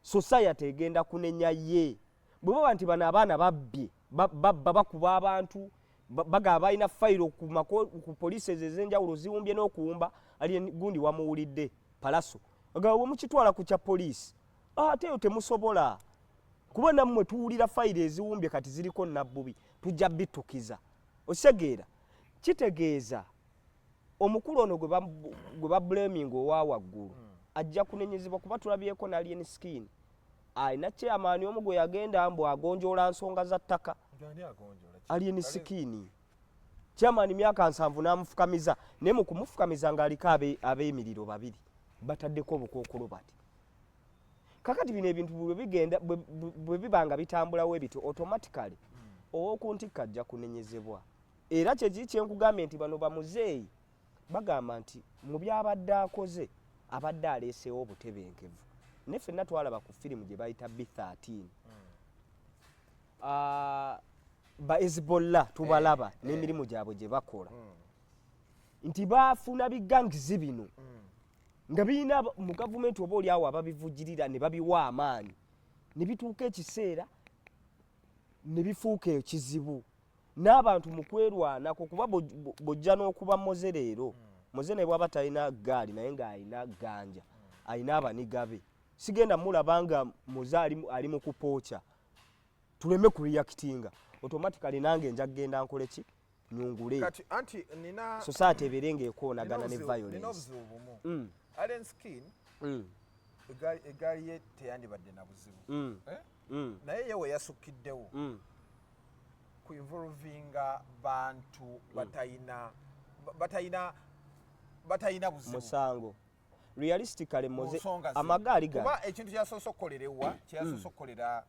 [SPEAKER 2] society egenda kunenya ye bwe baba nti bano abaana babbye babba bakuba abantu bagaba balina fayiro ku poliisi ez'enjawulo ziwumbye n'okuwumba ali gundi wamuwulidde Palaso agaba bwe mukitwala ku kya poliisi ate yo temusobola kuba nammwe tuwulira fayiro eziwumbye kati ziriko nabbubi tujja bitukiza osegeera kitegeeza omukulu ono gwe bablaming owa waggulu ajja kunenyezebwa kuba tulabyeko na Alien Skin alina chairman omu gwe yagenda mbu agonjoola nsonga za ttaka. Alien Skin chairman myaka 7 n'amufukamiza naye mu kumufukamiza ng'aliko ab'emiriro babiri bataddeko obukookolo bati. Kakati bino ebintu bwe bibanga bitambulawo ebito automatically ow'okuntikka ajja kunenyezebwa. Era kyenkugambye nti bano bamuzeeyi bagamba nti mu byabadde akoze abadde aleesewo obutebenkevu. Ne ffenna twalaba ku firimu gye bayita B13 ba Hezbollah tubalaba n'emirimu gyabwe gye bakola nti baafuna bigangizi bino nga birina mu gavumenti oba oli awo ababivujjirira ne babiwa amaanyi ne bituuka ekiseera ne bifuuka ekizibu n'abantu mu kwerwanako kuba bojja n'okuba moze leero moze ne bw'aba talina gaali naye ng'alina ganja alina abaniga be sigenda mulaba nga muze ali mu kupoocha tuleme kureactinga automatically nange nja kugenda nkole ki nyungule
[SPEAKER 1] kati anti nina
[SPEAKER 2] society eberenga ekoonagana ne violence.
[SPEAKER 1] Alien Skin egaali ye teyandibadde na buzibu naye yewe yasukiddewo ku involvinga bantu batayina buzibu
[SPEAKER 2] musango realistically moze amagaali ga
[SPEAKER 1] kuba ekintu kyasoose okukolerewa kyasoose okukolera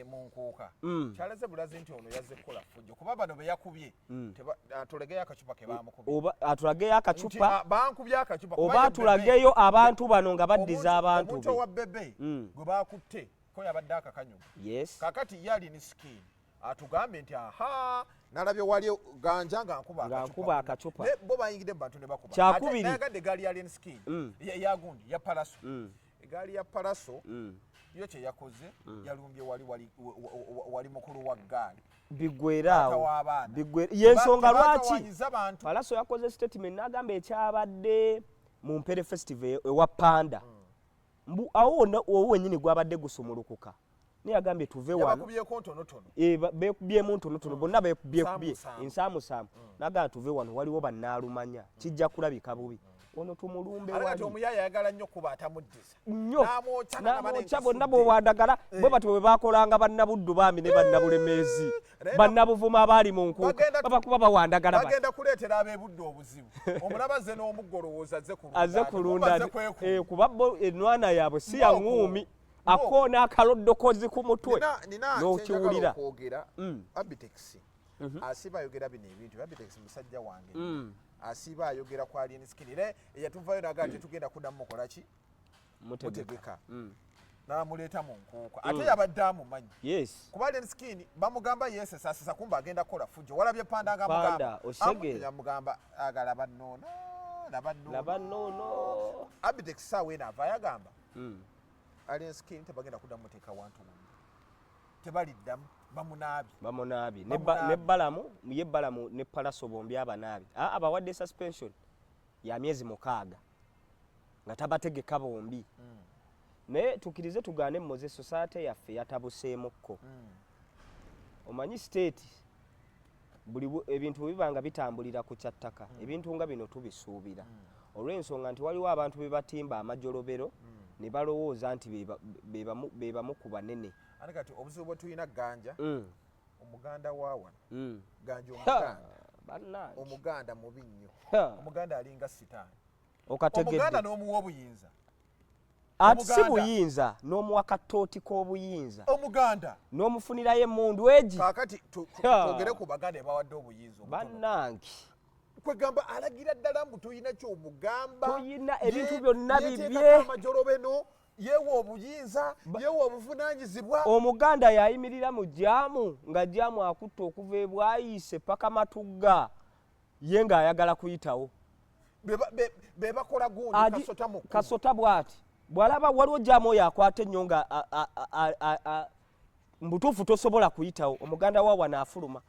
[SPEAKER 1] mu nkuuka kyalaze bulazi nti ono yazze kukola ffujjo kuba bano be yakubye atulegeyo akacupa ke baamukubye
[SPEAKER 2] oba atulageyo akacupa
[SPEAKER 1] bankubye akacupa
[SPEAKER 2] oba atulageyo abantu bano nga baddiza abantu
[SPEAKER 1] omuntu owa bebe gwe baakutte ko yabadde akakanyuga kakati ye Alien Skin atugambe nti aha nalabye wali ganja nga nkuba akacupa bo bayingidde mu bantu ne bakuba
[SPEAKER 2] kyakubiri
[SPEAKER 1] nayagadde egaali ya Alien Skin yagundi ya Palaso egaali ya Palaso yo kye yakoze yalumbye wali mukulu wa ggaali
[SPEAKER 2] bigweraawo yensonga lwaki Palaso yakoze statement n'agamba ekyabadde mu Mpere Festival ewa Panda awo wennyini gwabadde gusumulukuka naye agambye tuve wano beekubyemu ntonotono bonna beekubye ensaamusaamu n'agamba tuve wano waliwo bannaalumanya kijja kulabika bubi ono tumulumbe wali
[SPEAKER 1] omuyaya ayagala nnyo kuba atamuddiza
[SPEAKER 2] n'amwokya bonna bw'obwandagala bwe batyo bwe baakolanga bannabuddu baami ne bannabulemeezi bannabuvuma abaali mu nkuuka babakuba bawandagala
[SPEAKER 1] bagenda kuleetera ab'ebuddu obuzibu omulaba azze n'omuggo olowooza azze
[SPEAKER 2] kulunda kuba bo ennwana yaabwe si ya ŋŋuumi akoona akaloddokozi ku mutwe
[SPEAKER 1] n'okiwulira Abitex asiba ayogera bino ebintu Abitex musajja wange asiba ayogera ku Alien Skin era eyatuvayo naga tetugenda kuddamu mukolaki mutegeka n'amuleeta mu nkuuka ate yabadde amumanyi kuba Alien Skin bamugamba yesesasisa kumba agenda kukola fujjo walabye panda amugamba agalaba nnono laba nnono Abitex saawa eno avaayo agamba Alien Skin tebagenda kuddamu muteeka wantu wonna tebaliddamu bamunaabi nebbalamu ne Palaso bombi abanaabi abawadde suspension ya myezi 6 nga tabategeka bombi naye tukirize tugaane mmoze society yaffe yatabuseemukko omanyi state buli ebintu bibanga bitambulira ku kyattaka ebintu nga bino tubisuubira olw'ensonga nti waliwo abantu be batimba amajolobero ne balowooza nti bebamu ku banene ate kati obuzibu bwe tulina ganja omuganda waawa ganja omuganda mubi nnyo omuganda alinga sitaani omuganda n'omuwa obuyinza
[SPEAKER 2] ati si buyinza n'omuwa katooti k'obuyinza
[SPEAKER 1] omuganda
[SPEAKER 2] n'omufunirayo emmundu egi
[SPEAKER 1] kaakati twogere ku baganda ebawadde obuyinza
[SPEAKER 2] bannange
[SPEAKER 1] kwegamba alagira ddala mbu toyina kyomugamba
[SPEAKER 2] toyina ebintu byonna bibye
[SPEAKER 1] amajolobeno yeewa obuyinza yeewa obuvunanyizibwa
[SPEAKER 2] omuganda yayimirira mu jaamu nga jaamu akutta okuva ebwayise paka matugga ye ng'ayagala kuyitawo
[SPEAKER 1] bebakola gundi
[SPEAKER 2] kasota bw'ati bw'alaba waliwo jaamu oyo akwata ennyo nga mbutuufu tosobola kuyitawo omuganda waawa naafuluma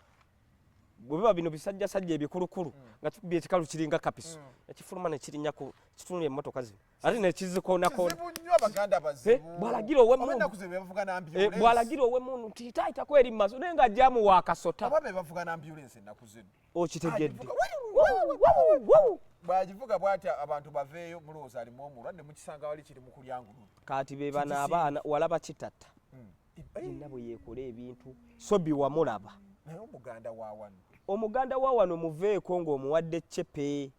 [SPEAKER 2] bwe biba bino bisajjasajja ebikulukulu nga kikubye ekikalu kiringa kapiso ekifuluma ne kirinya ku kitunula emmotoka zino ate ne kizikoonakoona bw'alagira ow'emmundu nti taayitako eri maaso naye nga jaamu waakasota okitegedde
[SPEAKER 1] bwagivuga bwati abantu baveeyo mulowooza alimu omulwadde mukisanga wali kiri mu kulyangulula
[SPEAKER 2] kati be bano abaana walaba kitatta yenna bwe yeekola ebintu so biwamulaba
[SPEAKER 1] naye
[SPEAKER 2] omuganda wa wano muveeko ng'omuwadde ccepe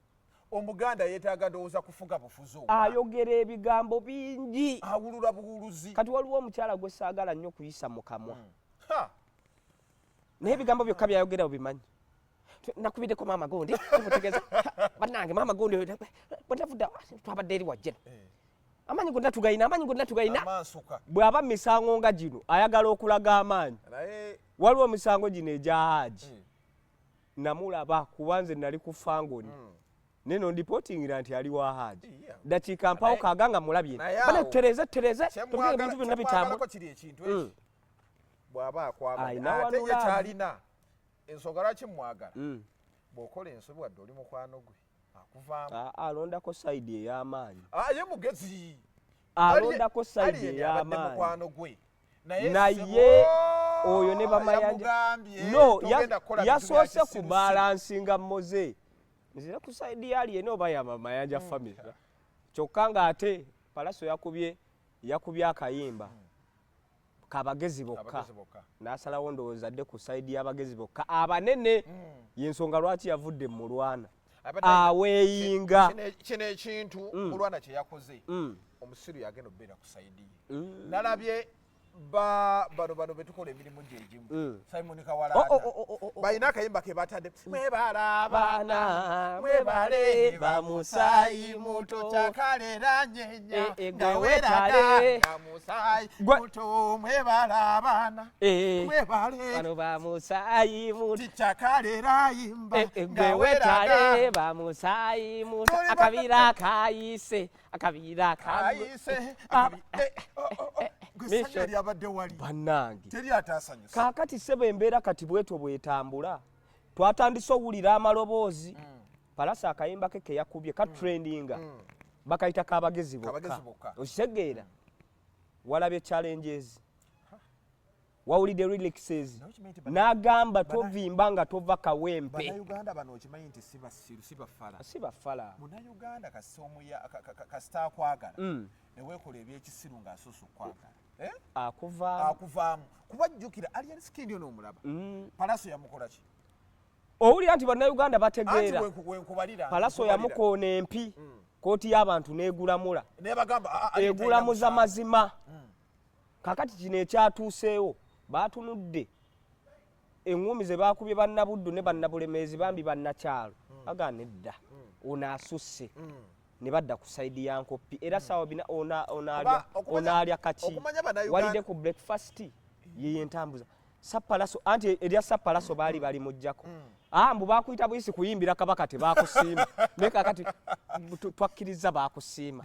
[SPEAKER 1] omuganda yeetaaga ndowooza kufuga bufuzi
[SPEAKER 2] ayogera ebigambo bingi
[SPEAKER 1] awulula buwuluzi
[SPEAKER 2] kati waliwo omukyala gwe saagala nnyo kuyisa mu kamwa naye ebigambo byokka byayogera obimanyi nakubiddeko maama gundi mutegeeza bannange maama gundi bwentavudda twabadde eri wajjena amanyi gonna tugayina bw'aba misango nga gino ayagala okulaga amaanyi waliwo misango gino egya Haji namulaba kubanze nali ku fangoni neno ndipotingira nti ali wa Haji dakiika mpawo kaaga nga mulabye bana tereze tugire ebintu byonna bitambula
[SPEAKER 1] bw'aba akwagala ate ye kyalina ensonga lwaki mwagala bw'okola ensobi wadde oli mukwano gwe akuvaamu
[SPEAKER 2] alondako sayidi ey'amaanyi
[SPEAKER 1] ye mugezi
[SPEAKER 2] alondako sayidi ey'amaanyi
[SPEAKER 1] mukwano gwe
[SPEAKER 2] naye oyo ne bamayanja no yasoose kubalansinga mmoze nzira ku sayidi yali yena oba yabamayanja family kyokka ng'ate Palaso yakubye akayimba kabagezi bokka n'asalawo ndowooza dde ku sayidi y'abagezi bokka abanene y'ensonga lwaki yavudde mu mulwana aweeyinga
[SPEAKER 1] kino ekintu mulwana kye yakoze omusiru yagenda obeera ku sayidi ye nalabye bano betukola emirimu gyegimu Simon Kawalaata balina akayimba ke batadde mwebala abaana mwebale bamusaayi muto kyakalera nyenya ngawetale bamusaayi muto mwebala abaana mwebale
[SPEAKER 2] bano bamusaayi muto
[SPEAKER 1] kyakalera yimba
[SPEAKER 2] ngawetale bamusaayi muto akabira kayise bannange kaakati sebo embeera kati bwetyo bwetambula twatandise owulira amaloboozi Palaso akayimba ke keyakubye katrendinga bakayita kabagezi bokka okitegeera walabye challenges wawulidde relaxes n'agamba tovimba nga tova kawempe
[SPEAKER 1] bannayuganda bano okimanyi nti si bafala munnayuganda kasita akwagala neweekola ebyekisiru ng'asoosa okwagala akuvaamu kuba jjukira Alien Skin ono omulaba Palaso yamukola ki
[SPEAKER 2] owulira nti bannayuganda bategeera Palaso yamukoona empi kooti y'abantu n'egulamula egulamuza mazima kakati kino ekyatuuseewo baatunudde eŋŋumi ze baakubye bannabuddu ne bannabulemeezi bambi bannakyalo bagaana edda ono asusse ne badda ku sayidi ya nkoppi era saawa bina onaalya kaki walidde ku breakfast yeye entambuza sappalaso anti erya sappalaso baali balimuggyako mbu bakuyita buyisi kuyimbira kabaka tebakusiima naye kakati twakkiriza bakusiima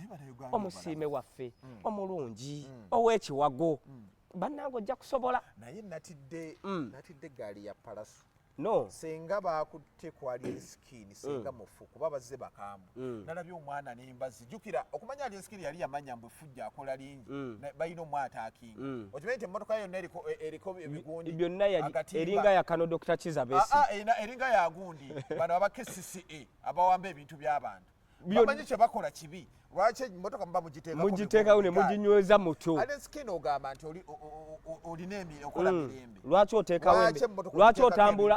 [SPEAKER 2] omusiime waffe omulungi ow'ekiwago bannange ojja kusobola
[SPEAKER 1] naye natidde gaali ya palaso
[SPEAKER 2] no
[SPEAKER 1] senga bakutte kwali skini senga mufu kuba bazze bakambwe nalabye omwana n'embazi jukira okumanya ali skini yali yamanya mbu fujja akola lingi balina omwata akinga okimanyi nti emmotoka yonna eriko ebigundi
[SPEAKER 2] byonna eringa ya kano Dr. Kiza Besi
[SPEAKER 1] eringa ya gundi bano aba KCCA abawamba ebintu by'abantu bamanyi kye bakola kibi lwaki emmotoka muba
[SPEAKER 2] mugiteekawo ne muginyweza muto
[SPEAKER 1] ate skini ogamba nti olina okola mirembe
[SPEAKER 2] lwaki oteekawo lwaki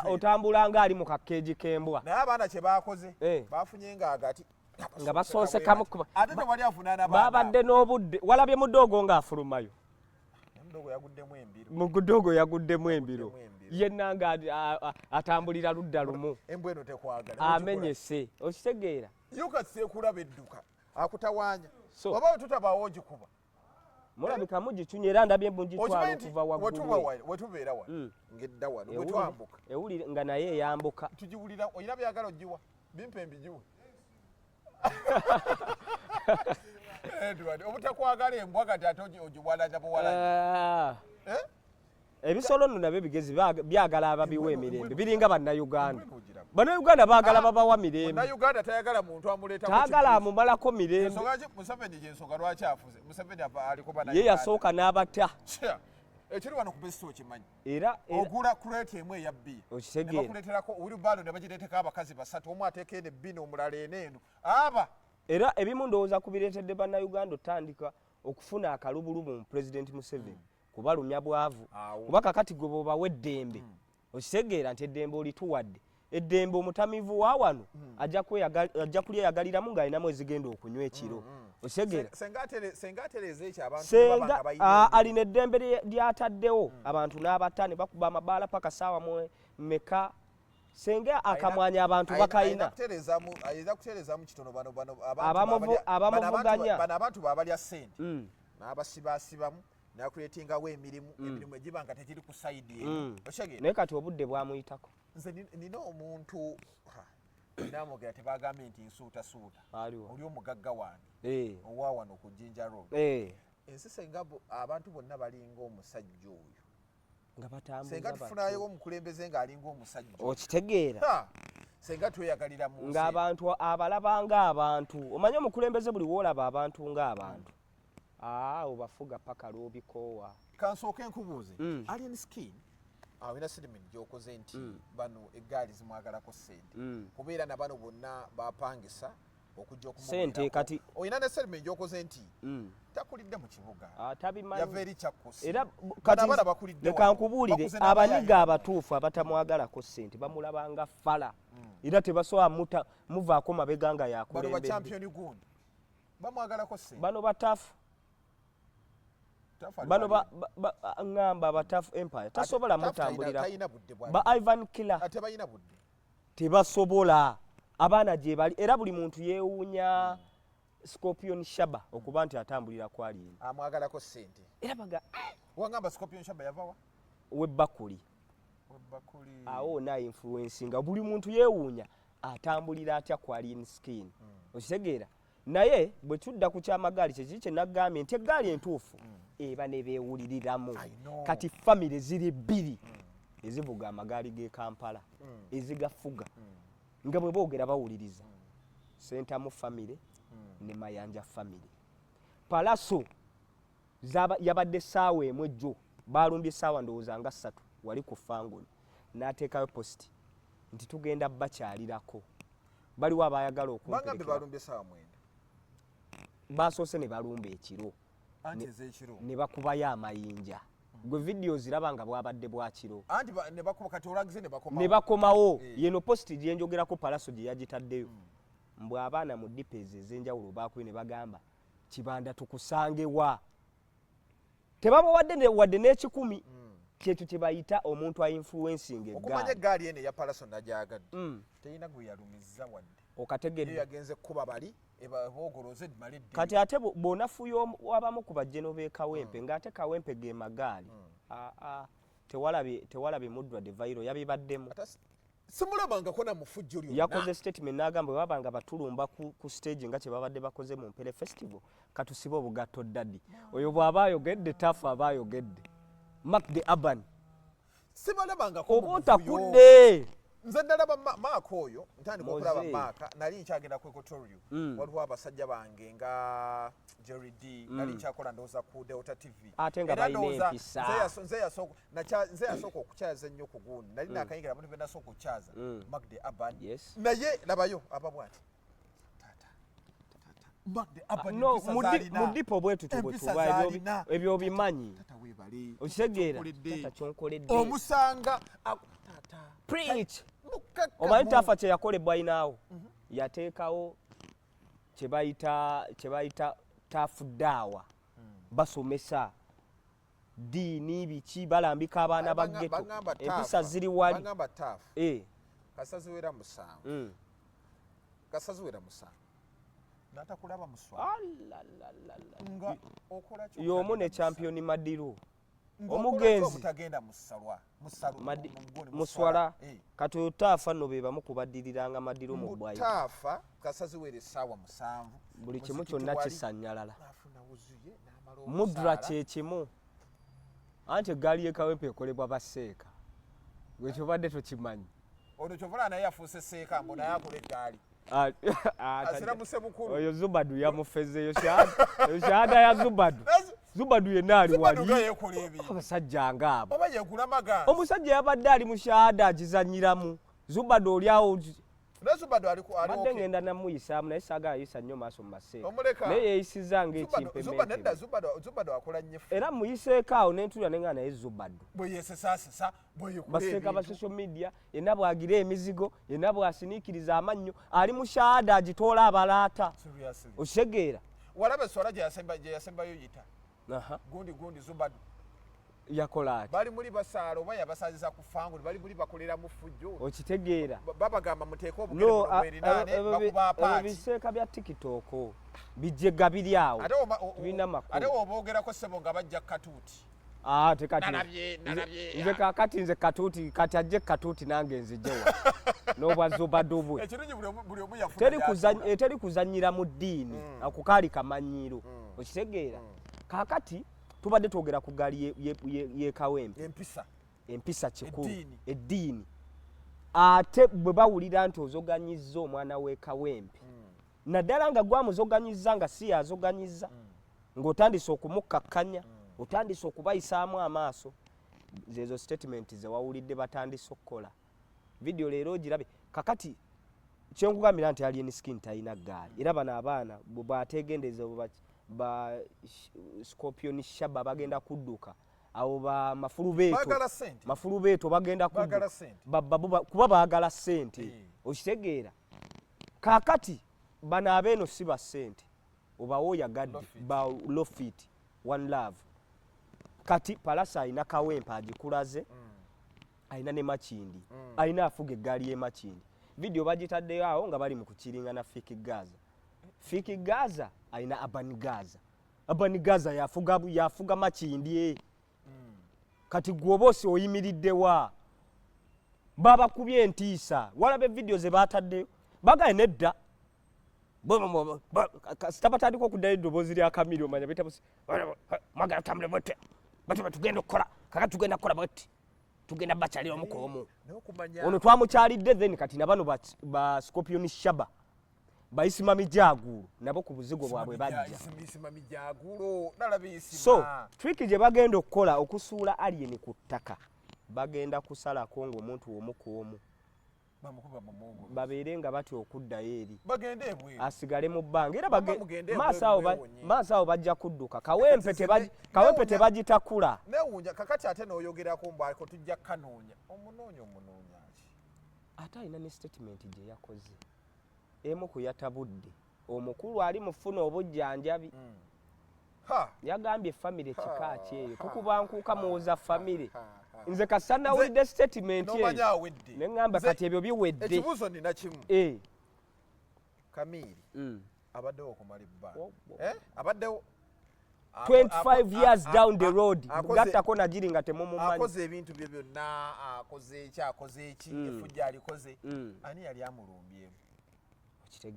[SPEAKER 2] otambula ng'ali mu kakeeji k'embwa
[SPEAKER 1] naye abaana kye baakoze bafunye ng'agati
[SPEAKER 2] nga basoose kamu
[SPEAKER 1] ate tewali avunaana
[SPEAKER 2] baabadde n'obudde walabye mudoogo ng'afulumayo mudoogo yaguddemu embiro yenna nga atambulira ludda lumu
[SPEAKER 1] embwa eno tekwagala
[SPEAKER 2] amenyese okitegeera
[SPEAKER 1] yuka seekulaba edduka akutawaanya oba tutabaawo ogikuba
[SPEAKER 2] mulabika mugicunya era ndabye mugitwala okuva
[SPEAKER 1] wetubeera wano ngedda wano wetwambuka
[SPEAKER 2] ewulire nga naye eyambuka
[SPEAKER 1] tugiwulira olina byagala ogiwa bimpe mbigiwe Edward obutakwagala embwa kati ate ogiwalaja buwalaja
[SPEAKER 2] ebisolo nno nabyo bigezi byagala ababiwa emirembe biringa bannayuganda bannayuganda baagala babawa mirembe
[SPEAKER 1] bannayuganda tayagala muntu amuleeta
[SPEAKER 2] taagala amumalako mirembe
[SPEAKER 1] ensonga ki Museveni gyensonga lwaki afuze Museveni aliko
[SPEAKER 2] ye yasooka n'abata
[SPEAKER 1] ekiri wano ku besito okimanyi
[SPEAKER 2] era
[SPEAKER 1] ogula kuleeta emu eya bbiya
[SPEAKER 2] okitegeera
[SPEAKER 1] nebakuleeterako owulibalo ne bagireeteko abakazi basatu omu ateeka eno ebbini omulala eneeno aba
[SPEAKER 2] era ebimu ndowooza kubireetedde bannayuganda otandika okufuna akalubulubu mu pulezidenti Museveni kubalumya bwavu kuba kakati gwe bw'obawa eddembe okitegeera nti eddembe olituwadde eddembe omutamivu wa wano ajja kulyeyagaliramu ng'alinamu ezigenda okunywa ekiro okitegeera
[SPEAKER 1] senga atereeza ekyo abantu
[SPEAKER 2] senga alina eddembe lyataddewo abantu n'abata ne bakuba amabaala paka saawa meka senga akamwanya abantu bakayina
[SPEAKER 1] ayinza kutereezamu kitono
[SPEAKER 2] abamuvuganya
[SPEAKER 1] bano abantu baabalya ssente n'abasibaasibamu nakuleetingawo emirimu egiba nga tekiri ku sayidi
[SPEAKER 2] naye kati obudde bwamuyitako
[SPEAKER 1] nze nina omuntu namwogera tebagambye nti nsuutasuuta oli omugagga wange owa wano ku Jinja Road ensi senga abantu bonna balinga omusajja oyo senga tufunayo omukulembeze ng'alinga omusajja
[SPEAKER 2] okitegeera
[SPEAKER 1] senga tweyagalira mu nsi
[SPEAKER 2] ng'abantu abalaba ng'abantu omanyi omukulembeze buli woolaba abantu ng'abantu obafuga paka lw'obikoowa
[SPEAKER 1] kansooke nkubuuze alien skin awina sirimin gyokoze nti bano eggaali zimwagalako ssente kubeera na bano bonna bapangisa okujja
[SPEAKER 2] okumugirako kati
[SPEAKER 1] oyina ne sirimin gyokoze nti takulidde mu kibuga yava eri kyakkusi
[SPEAKER 2] era kati leka nkubuulire abanyiga abatuufu abatamwagalako ssente bamulaba nga fala era tebasobola muvaako mabega nga yakulembedde
[SPEAKER 1] bano bachampioni gundi bamwagalako ssente
[SPEAKER 2] bano batafu bano ngamba abatafu empire tasobola mutambulira ba Ivan Killer tebasobola abaana gye bali era buli muntu yeewuunya Scorpion Shaba okuba nti atambulira kwali
[SPEAKER 1] amwagalako ssente
[SPEAKER 2] era baga
[SPEAKER 1] wangamba Scorpion Shaba yavawa
[SPEAKER 2] webbakuli awo na influence nga buli muntu yeewuunya atambulira atya kwali skin okitegeera naye bwe tudda ku kyamagaali kye nagambye nti eggaali entuufu eba ne beewuliriramu kati famire ziri bbiri ezivuga amagaali g'e Kampala ezigafuga nga bwe boogera bawuliriza Sentamu famire ne Mayanja famire Palaso yabadde essaawa emu ejjo balumbye essaawa ndowooza nga 3 wali ku Fangoni n'ateekayo positi nti tugenda bakyalirako baliwo abayagala okumperekera basoose ne balumba ekiro ne bakubayo amayinja gwe vidiyo ziraba nga bwabadde bwakiro ne bakomawo yeno positi gyenjogerako Palaso gye yagitaddeyo mbw abaana mu dipeezi ez'enjawulo bakuye ne bagamba Kibanda tukusangewa tebabawadde wadde n'ekikumi kyekyo kye bayita omuntu influencing eggaali
[SPEAKER 1] okumanya eggaali eno eya Palaso najyagadde terina gwe yalumizza wadde
[SPEAKER 2] okategedde
[SPEAKER 1] yagenze kuba bali boogoloze male
[SPEAKER 2] kati ate bw'onafuya abamu ku bajjeno b'e Kawempe ng'ate Kawempe ge magaali tewalabye Mudra Viral yabibaddemu
[SPEAKER 1] simulabangako na mufujjo lyonna
[SPEAKER 2] yakoze statement n'agamba bwe babanga batulumba ku stage nga kye babadde bakoze mu Mpere Festival katusibe obugatto ddaddi oyo bw'aba ayogedde tafu aba ayogedde Mark the Urban
[SPEAKER 1] sibalabangako
[SPEAKER 2] oba otakudde
[SPEAKER 1] nze ndalaba maaka oyo ntandika okulaba maaka nali nkyagenda ku equatorio waliwo abasajja bange nga Jerry D nali nkyakola ndowooza ku Delta TV
[SPEAKER 2] ate nga balina empisa
[SPEAKER 1] nze yasooka okukyaza ennyo ku gundi nali nakayingira abantu benasooka okukyaza Mark the Urban naye labayo ababwati
[SPEAKER 2] mudipo bwetu tubwetuba ebyo bimanyi okitegeera kyonkoledde
[SPEAKER 1] omusanga
[SPEAKER 2] preach omanyi tafa kye yakolebwa inaawo yateekawo kye bayita tafudaawa basomesa diini biki balambika abaana ba ghetto empisa ziri wali
[SPEAKER 1] kasaziwera musanvu natakulaba muswa nga okola kyo
[SPEAKER 2] y'omu ne champion Madiru omugenzi
[SPEAKER 1] tagenda
[SPEAKER 2] muswala kati otaafa no be bamu kubaddiriranga Madiru mu bwayi
[SPEAKER 1] taafa kasaziwera essaawa 7
[SPEAKER 2] buli kimu kyonna kisanyalala Mudra kyekimu anti eggaali y'e Kawempe ekolebwa baseeka gwe kyobadde tokimanyi
[SPEAKER 1] ono kyovula naye yafuuse seeka mbo naye akola eggaali asira musemukulu
[SPEAKER 2] oyo Zubadu yamufezeyo shahada ya Zubadu yenna ali wali abasajja ngaabo omusajja yabadde ali mu shahada agizanyiramu Zubadu oli awo badde ngenda namuyisaamu naye saagala yisa nnyo maaso mu maseeka naye yeeyisiza ng'ekimpe era muyiseeko awo n'entulira nenga naye Zubadu baseeka ba social media yenna bwagira emizigo yenna bwasiniikiriza amannyo ali mu shahada agitoola abalaata okitegeera
[SPEAKER 1] walaba eswala gye yasembayo yita gundi Zubadu
[SPEAKER 2] yakola ati
[SPEAKER 1] bali muri basaala oba yabasaziza ku fanguli bali muri bakolera mu fujjo
[SPEAKER 2] okitegeera
[SPEAKER 1] babagamba muteeko obugere mu bwerinaane bakuba apaati
[SPEAKER 2] biseeka bya TikTok bijjega biri awo tulina makulu
[SPEAKER 1] ate oboogerako ssebo nga bajja katuuti
[SPEAKER 2] nze kakati nze katuuti kati ajje katuuti nange nzijewa n'obwa Zubadu bwe teri kuzanyira mu ddiini ako kaali kamanyiiro okitegeera kakati tubadde twogera ku gaali ye Kawempe empisa kikulu eddiini ate bwe bawulira nti ozoganyizza omwana w'e Kawempe naddala nga gwamuzoganyizza nga si yazoganyizza ng'otandise okumukkakkanya otandise okubayisaamu amaaso zezo statement ze wawulidde batandise okukola vidiyo leero ogirabe kakati kyenkugambira nti alien skin talina ggaali era bano abaana bwategendeza ba Scorpion Shaba bagenda kudduka abo ba mafulu beeto bagenda kudduka kuba baagala ssente okitegeera kakati bano abeeno si ba ssente obawo oyagadde ba Lofit One Love kati Palasa alina Kawempe agikulaze alina ne Makindi alina afuga eggaali y'e Makindi vidiyo bagitaddeyo awo nga bali mu kukiringa na Fiki Gaza alina Abani Gaza yafuga Makindi kati gwobosi oyimiriddewa babakubye entiisa walabe vidiyo ze bataddeyo bagaye nedda sitabatandika okuddayo eddoboozi lya Kamiri omanya bitabusi mwagala tambule bwete bati tugenda okukola kaka tugenda kukola bwete tugenda bakyalira omukoomu ono twamukyalidde then kati nabano ba Scorpion Shaba bayisima mijagulu nabo ku buzigo bwabwe bajja so trick gye bagenda okukola okusuula alien ku ttaka bagenda kusalako ng'omuntu omu ku omu babeere nga batya okuddayo eri asigale mu bbanga era maaso awo bajja kudduka Kawempe tebagitakula
[SPEAKER 1] kakati ate n'oyogerako mbwako tujja kanoonya omunoonya ki
[SPEAKER 2] ate alina ne statement gye yakoze emu ku yatabudde omukulu ali mufuna obujjanjabi yagambye family kika kyeyo tukubankuka muwoza family nze kasana wulidde statement eyo neŋŋamba kati ebyo biwedde
[SPEAKER 1] ekibuuzo nina kimu Kamiri abaddewo okumala ebbanga abaddewo
[SPEAKER 2] 25 years down the road gattako nagiri nga temumumanyi
[SPEAKER 1] akoze ebintu bye byonna akoze eki efujja alikoze ani yali amulumbyemu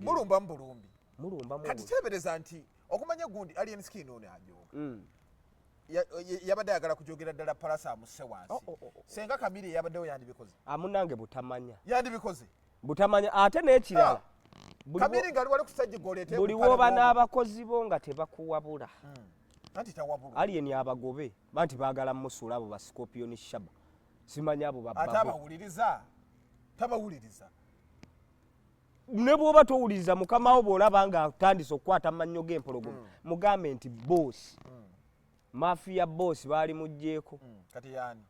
[SPEAKER 1] mulumba mu bulumbi kati teebereza nti okumanya gundi alien skin ono ajoga yabadde ayagala kujogera ddala palasa amusse wansi senga Kamiri yabaddewo yandibikoze
[SPEAKER 2] amunange butamanya
[SPEAKER 1] yandibikoze
[SPEAKER 2] butamanya ate n'ekirala
[SPEAKER 1] Kamiri nga wali kusajja golete
[SPEAKER 2] buli woba n'abakozi bo nga tebakuwabula
[SPEAKER 1] anti tawabula
[SPEAKER 2] alien abagobe banti baagala musula abo ba Scorpion Shaba simanya abo babba
[SPEAKER 1] tabawuliriza
[SPEAKER 2] ne bwoba towuliriza mukama wo bw'olaba nga atandise okukwata amannyo g'empologoma mugambe nti boss mafia boss baali mugjeeko
[SPEAKER 1] kati yani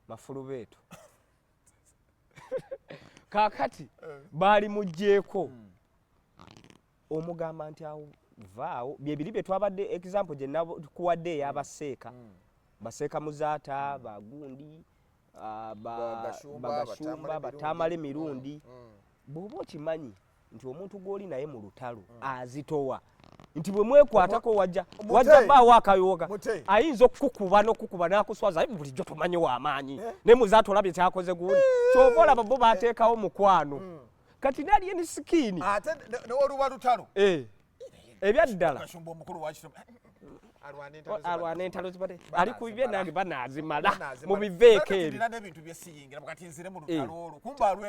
[SPEAKER 2] mafulu beetu kakati baali mugjeeko omugamba nti awo vaawo byebiri bye twabadde example gye kuwadde ey'abaseeka baseeka muzaata bagundi bagashumba batamale mirundi bw'oba okimanyi nti omuntu gw'oli naye mu lutalo azitowa nti bwe mwekwatako wajja baawo akayoga ayinza okukukuba n'okukuba n'akuswaza aye bulijjo tomanyi w'amaanyi ne muzaata olabye kyakoze gundi kyova olaba bo baateekawo mukwano kati nalien sikini
[SPEAKER 1] ate n'oluba lutalo
[SPEAKER 2] ebyaddala alwana entalo zibate ali ku bibye nange banazimala mu biveeko ebyo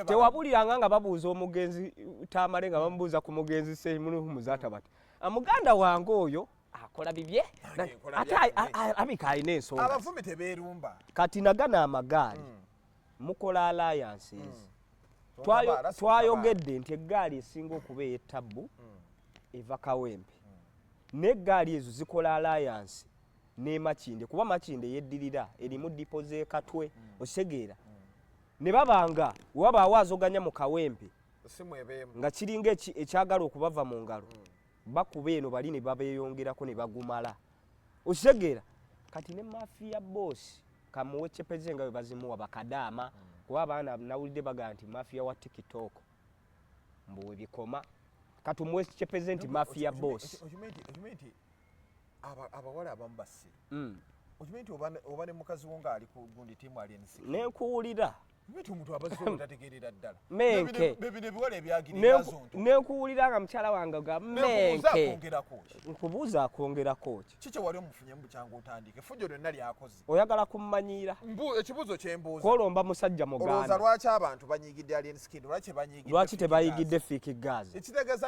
[SPEAKER 2] tewabuliranga nga babuuza omugenzi tamale nga bamubuuza ku mugenzi semuzaata bati amuganda wange oyo akola bibye ate abika alina ensonga
[SPEAKER 1] abavumi tebeerumba
[SPEAKER 2] kati nagana amagaali mukola alliances twayogedde nti eggaali esinga okuba ey'ettabbu eva Kawempe n'eggaali ezo zikola alliance ne Makinde kuba Makinde yeddirira erimu dipo z'Ekatwe osegeera ne babanga wabaawo azoganya mu Kawempe nga kiringa ekyagala okubava mu ngalo bakuba eno bali ne babeeyongerako ne bagumala osegeera kati ne mafia boss kamuwe cepeze nga bwe bazimuwa bakadaama kuba abaana nawulidde bagaa nti mafia wa TikTok mbuwe bikoma kati umuwe cepeze nti mafia boss
[SPEAKER 1] abawala abamu basire okimenti oba ne mukazi wo nga ali ku gundi tiimu alien skin
[SPEAKER 2] nenkuwulira
[SPEAKER 1] omuntu abazungu tategeerera ddala
[SPEAKER 2] menke
[SPEAKER 1] bebine biwala ebyagiriza
[SPEAKER 2] nenkuwulira nga mukyala wange ga menke nkubuuza akwongerako ki
[SPEAKER 1] kiki wali omufunye mu bukyanga otandike fujjo lyonna lyakoze
[SPEAKER 2] oyagala kummanyiira
[SPEAKER 1] ekibuuzo kyembuuza
[SPEAKER 2] kwolomba musajja muganda
[SPEAKER 1] olowooza lwaki abantu banyiigidde alien skin
[SPEAKER 2] lwaki tebayigidde fiiki gazi
[SPEAKER 1] ekitegeeza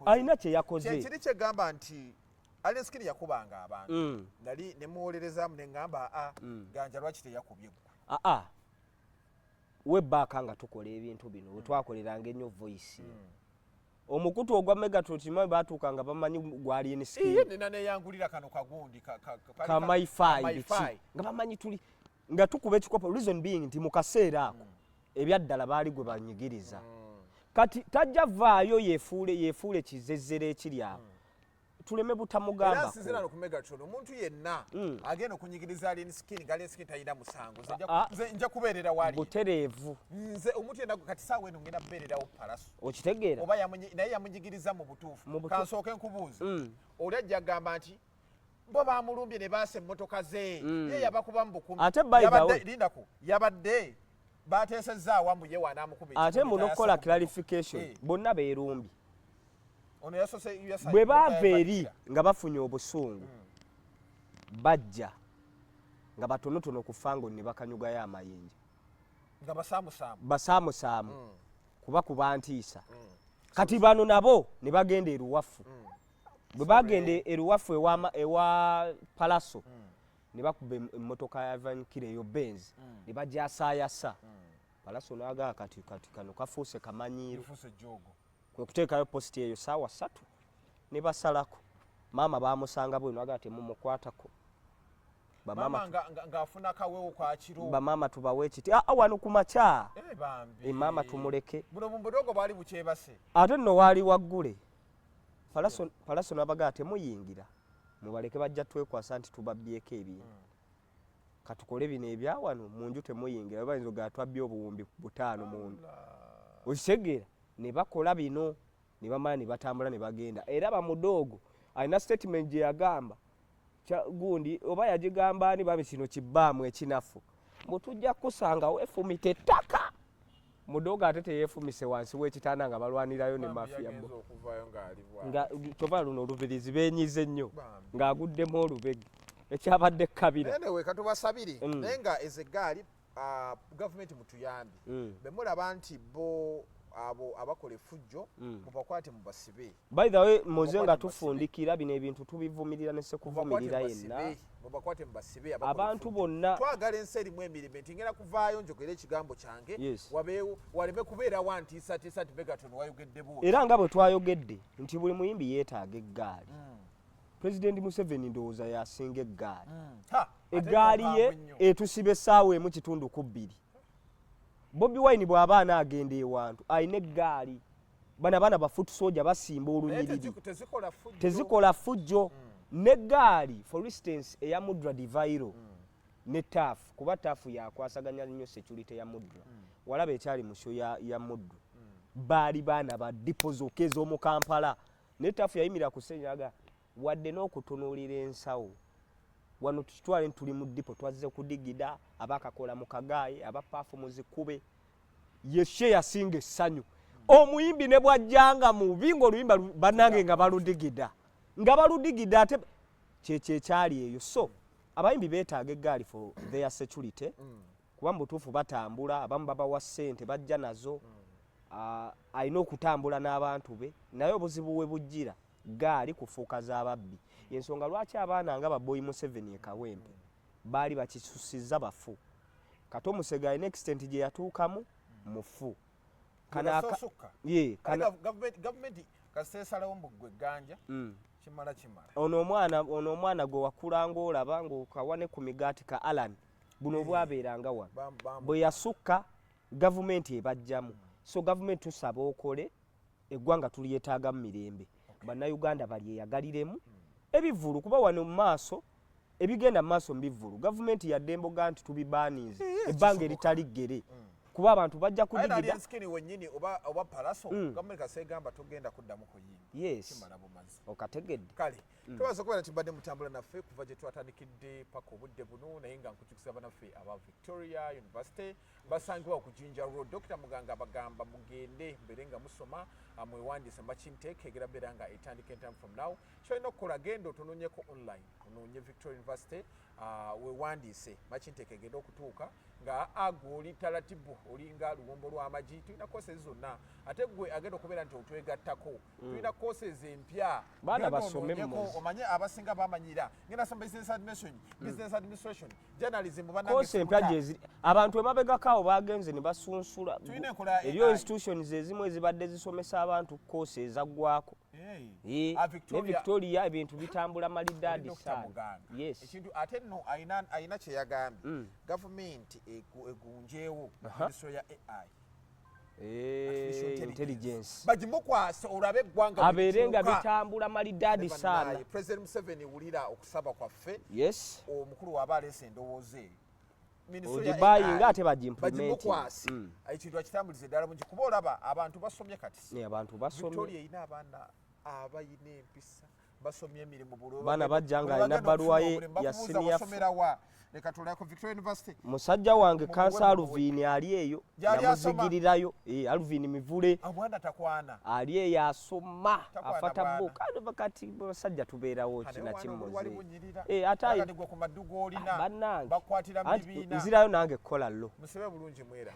[SPEAKER 2] alina kye yakoze
[SPEAKER 1] kyekiri kyegamba nti alien skin yakubanga abantu nali nemuwolerezaamu neŋŋamba ganja lwaki teyakubye gwe
[SPEAKER 2] webbaaka nga tukola ebintu bino wetwakoleranga ennyo voice omukutu ogwa Megatron kimanyi baatuuka nga bamanyi gwa alien skin
[SPEAKER 1] nina neyangulira kano kagundi
[SPEAKER 2] ka maifai biki nga bamanyi tuli nga tukuba ekikopo reason being nti mu kaseera ako ebyaddala baali gwe banyigiriza kati tajja vaayo yeefuule kizezzera ekiri awo tuleme butamugamba
[SPEAKER 1] era sinzira no ku Megatron omuntu yenna agenda okunyigiriza alien skin alien skin tayina musango nja kubeerera wali
[SPEAKER 2] butereevu
[SPEAKER 1] nze omuntu yenna kati saawa eno ngenda kubeererawo palaso
[SPEAKER 2] okitegeera
[SPEAKER 1] oba naye yamunyigiriza mu butuufu kansooke nkubuuza oli ajja kugamba nti bo bamulumbye ne baasa emmotoka ze ye yabakuba mu bukumi
[SPEAKER 2] ate bayibawe
[SPEAKER 1] lindako yabadde bateesezza awamu ye wanaamukuba
[SPEAKER 2] ate muno okukola clarification bonna beerumbi
[SPEAKER 1] ono yasose
[SPEAKER 2] bwe baava eri nga bafunye obusungu bajja nga batonotono ku fango ne bakanyugayo amayinja
[SPEAKER 1] nga
[SPEAKER 2] basaamusaamu kuba kuba ntiisa kati bano nabo ne bagenda eruwafu bwe bagenda eruwafu ewa palaso ne bakuba emmotoka ya vankire eyo benz ne bajasaayasa palaso n'agaa kati kano kafuuse kamanyiiro kwe kuteekayo positi eyo saawa 3 ne basalako maama baamusanga bwino agaa temumukwatako
[SPEAKER 1] ng'afuna kawewo kwa kiro
[SPEAKER 2] bamaama tubawe ekiti wano ku makya maama tumuleke
[SPEAKER 1] buno bumbudogo bwali bukyebase
[SPEAKER 2] ate nno waali waggule palaso n'abagaa temuyingira mubaleke bajja twekwasa nti tubabbyeko ebintu katukole bino ebyawano mu nju temuyingira bayinza ga twabbye obuwumbi 5 mundu okitegera ne bakola bino ne bamala ne batambula ne bagenda era bamudogo alina statement gye yagamba gundi oba yagigamba ani babi kino kibbaamu ekinafu mutujja kusanga wefumite ttaka mudogo ate teyeefumise wansi w'ekitanda nga balwanirayo ne mafia nga toba luno olubirizi beenyize nnyo ng'aguddemu olubegi ekyabadde kabira
[SPEAKER 1] anyway katubasabire naye nga ezeggaali gavumenti mutuyambi bemulaba nti bo abo abakola effujjo mubakwate mubasibe
[SPEAKER 2] by the way moze nga tufundikira bino ebintu tubivumirira ne sekuvumirira yenna
[SPEAKER 1] mubakwate mubasibe
[SPEAKER 2] abantu bonna
[SPEAKER 1] twagala ensi erimu emirime nti ngenda kuvaayo njogera ekigambo kyange wabeewo waleme kubeera wantiisatiisa nti Megaton wayogedde buuti
[SPEAKER 2] era nga bwe twayogedde nti buli muyimbi yeetaaga eggaali President Museveni ndowooza yasinga eggaali eggaali ye etusiba essaawa emu kitundu ku 2 Bobi Wine bw'aba anaagenda ewantu alina eggaali bano abaana ba foot soldier basimba olunyiriri tezikola fujjo n'eggaali for instance eya Mudra Divairo ne TAF kuba TAF yakwasaganya nnyo security ya Mudra walaba ekyali mu show ya Mudra baali baana ba dipozoke ez'omu Kampala ne TAF yayimira ku Senyaga wadde n'okutunuulira ensawo wano tukitwale tuli mu dipo twazze kudigida abakakola mu Kagayi abapaafu mu zikube yeshe yasinga essanyu omuyimbi ne bwajjanga mu bingo oluyimba bannange nga baludigida ate kyekyali eyo so abayimbi beetaaga eggaali for their security kuba mu butuufu batambula abamu babawa ssente bajja nazo alina okutambula n'abantu be naye obuzibu we bujjira gaali kufuuka z'ababbi yensonga lwaki abaana nga baboyi Museveni ekawempe baali bakisusizza bafu kati Omusega alina extent gye yatuukamu mufu
[SPEAKER 1] gavumenti kasesalawo mbugwe ganja kimala
[SPEAKER 2] ono omwana gwe wakulanga olaba ng'okawane ku migaati ka Alan buno bwabeeranga wano bwe yasukka gavumenti ebajjamu so gavumenti tusaba okole eggwanga tulyetaaga mu mirembe bannayuganda balyeyagaliremu ebivulu kuba wano mu maaso ebigenda mu maaso mu bivulu gavumenti yadde emboga nti tubibaanize ebbanga eritali ggere kuba abantu bajja kudigida
[SPEAKER 1] wennyini oba palaso gavumenti kasegamba tugenda kuddamu kuyimba kimala bumazi
[SPEAKER 2] okategedde
[SPEAKER 1] kale tubaza okubeera nti mbadde mutambula naffe kuva gye twatandikidde paka obudde buno naye nga nkujjukiza banaffe aba Victoria University basangibwa ku Jinja Road Dr. Muganga bagamba mugende mbere nga musoma mwewandiise Machintech egera beera nga etandika entime from now kyolina okukola genda otunoonyeko online onoonye Victoria University wewandiise Machintech egenda okutuuka nga agoli talatibu olinga luwombo lw'amagi tulina courses zonna ate gwe agenda okubeera nti otwegattako tulina courses empya
[SPEAKER 2] baana basome
[SPEAKER 1] omanye abasinga bamanyira ngenda soma business administration journalism
[SPEAKER 2] course empya gyeziri abantu emabegakaawo bagenze ne basunsula eriyo institutions ezimu ezibadde zisomesa abantu course ezaggwako ne Victoria ebintu bitambula malidaadi sana
[SPEAKER 1] ekintu ate nno ayina kye yagambye gavumenti egunjeewo ministry ya AI
[SPEAKER 2] intelligence
[SPEAKER 1] bagimukwasa olabe eggwanga
[SPEAKER 2] abeerenga bitambula malidaadi sana
[SPEAKER 1] President Museveni wulira okusaba kwaffe omukulu waba aleese endowooza eyo
[SPEAKER 2] ogibayinga ate
[SPEAKER 1] bagimukwasi ekintu akitambuliza eddala bungi kuba olaba abantu basomye kati
[SPEAKER 2] abantu basomye
[SPEAKER 1] Victoria erina abaana abayina empisa basomye emirimu bulungi
[SPEAKER 2] baana bajja nga alina bbaluwa ye ya senior
[SPEAKER 1] leka tulako Victoria University
[SPEAKER 2] musajja wange kansa Aluvini ali eyo yamuzigirirayo Aluvini Mivule
[SPEAKER 1] abwana takwana
[SPEAKER 2] ali eyo asoma afata book kati basajja tubeerawo kina kimmoze atayi
[SPEAKER 1] gwe ku madugo olina bakwatira mu bibiina
[SPEAKER 2] nzirayo nange kola lo
[SPEAKER 1] musibe bulungi mwera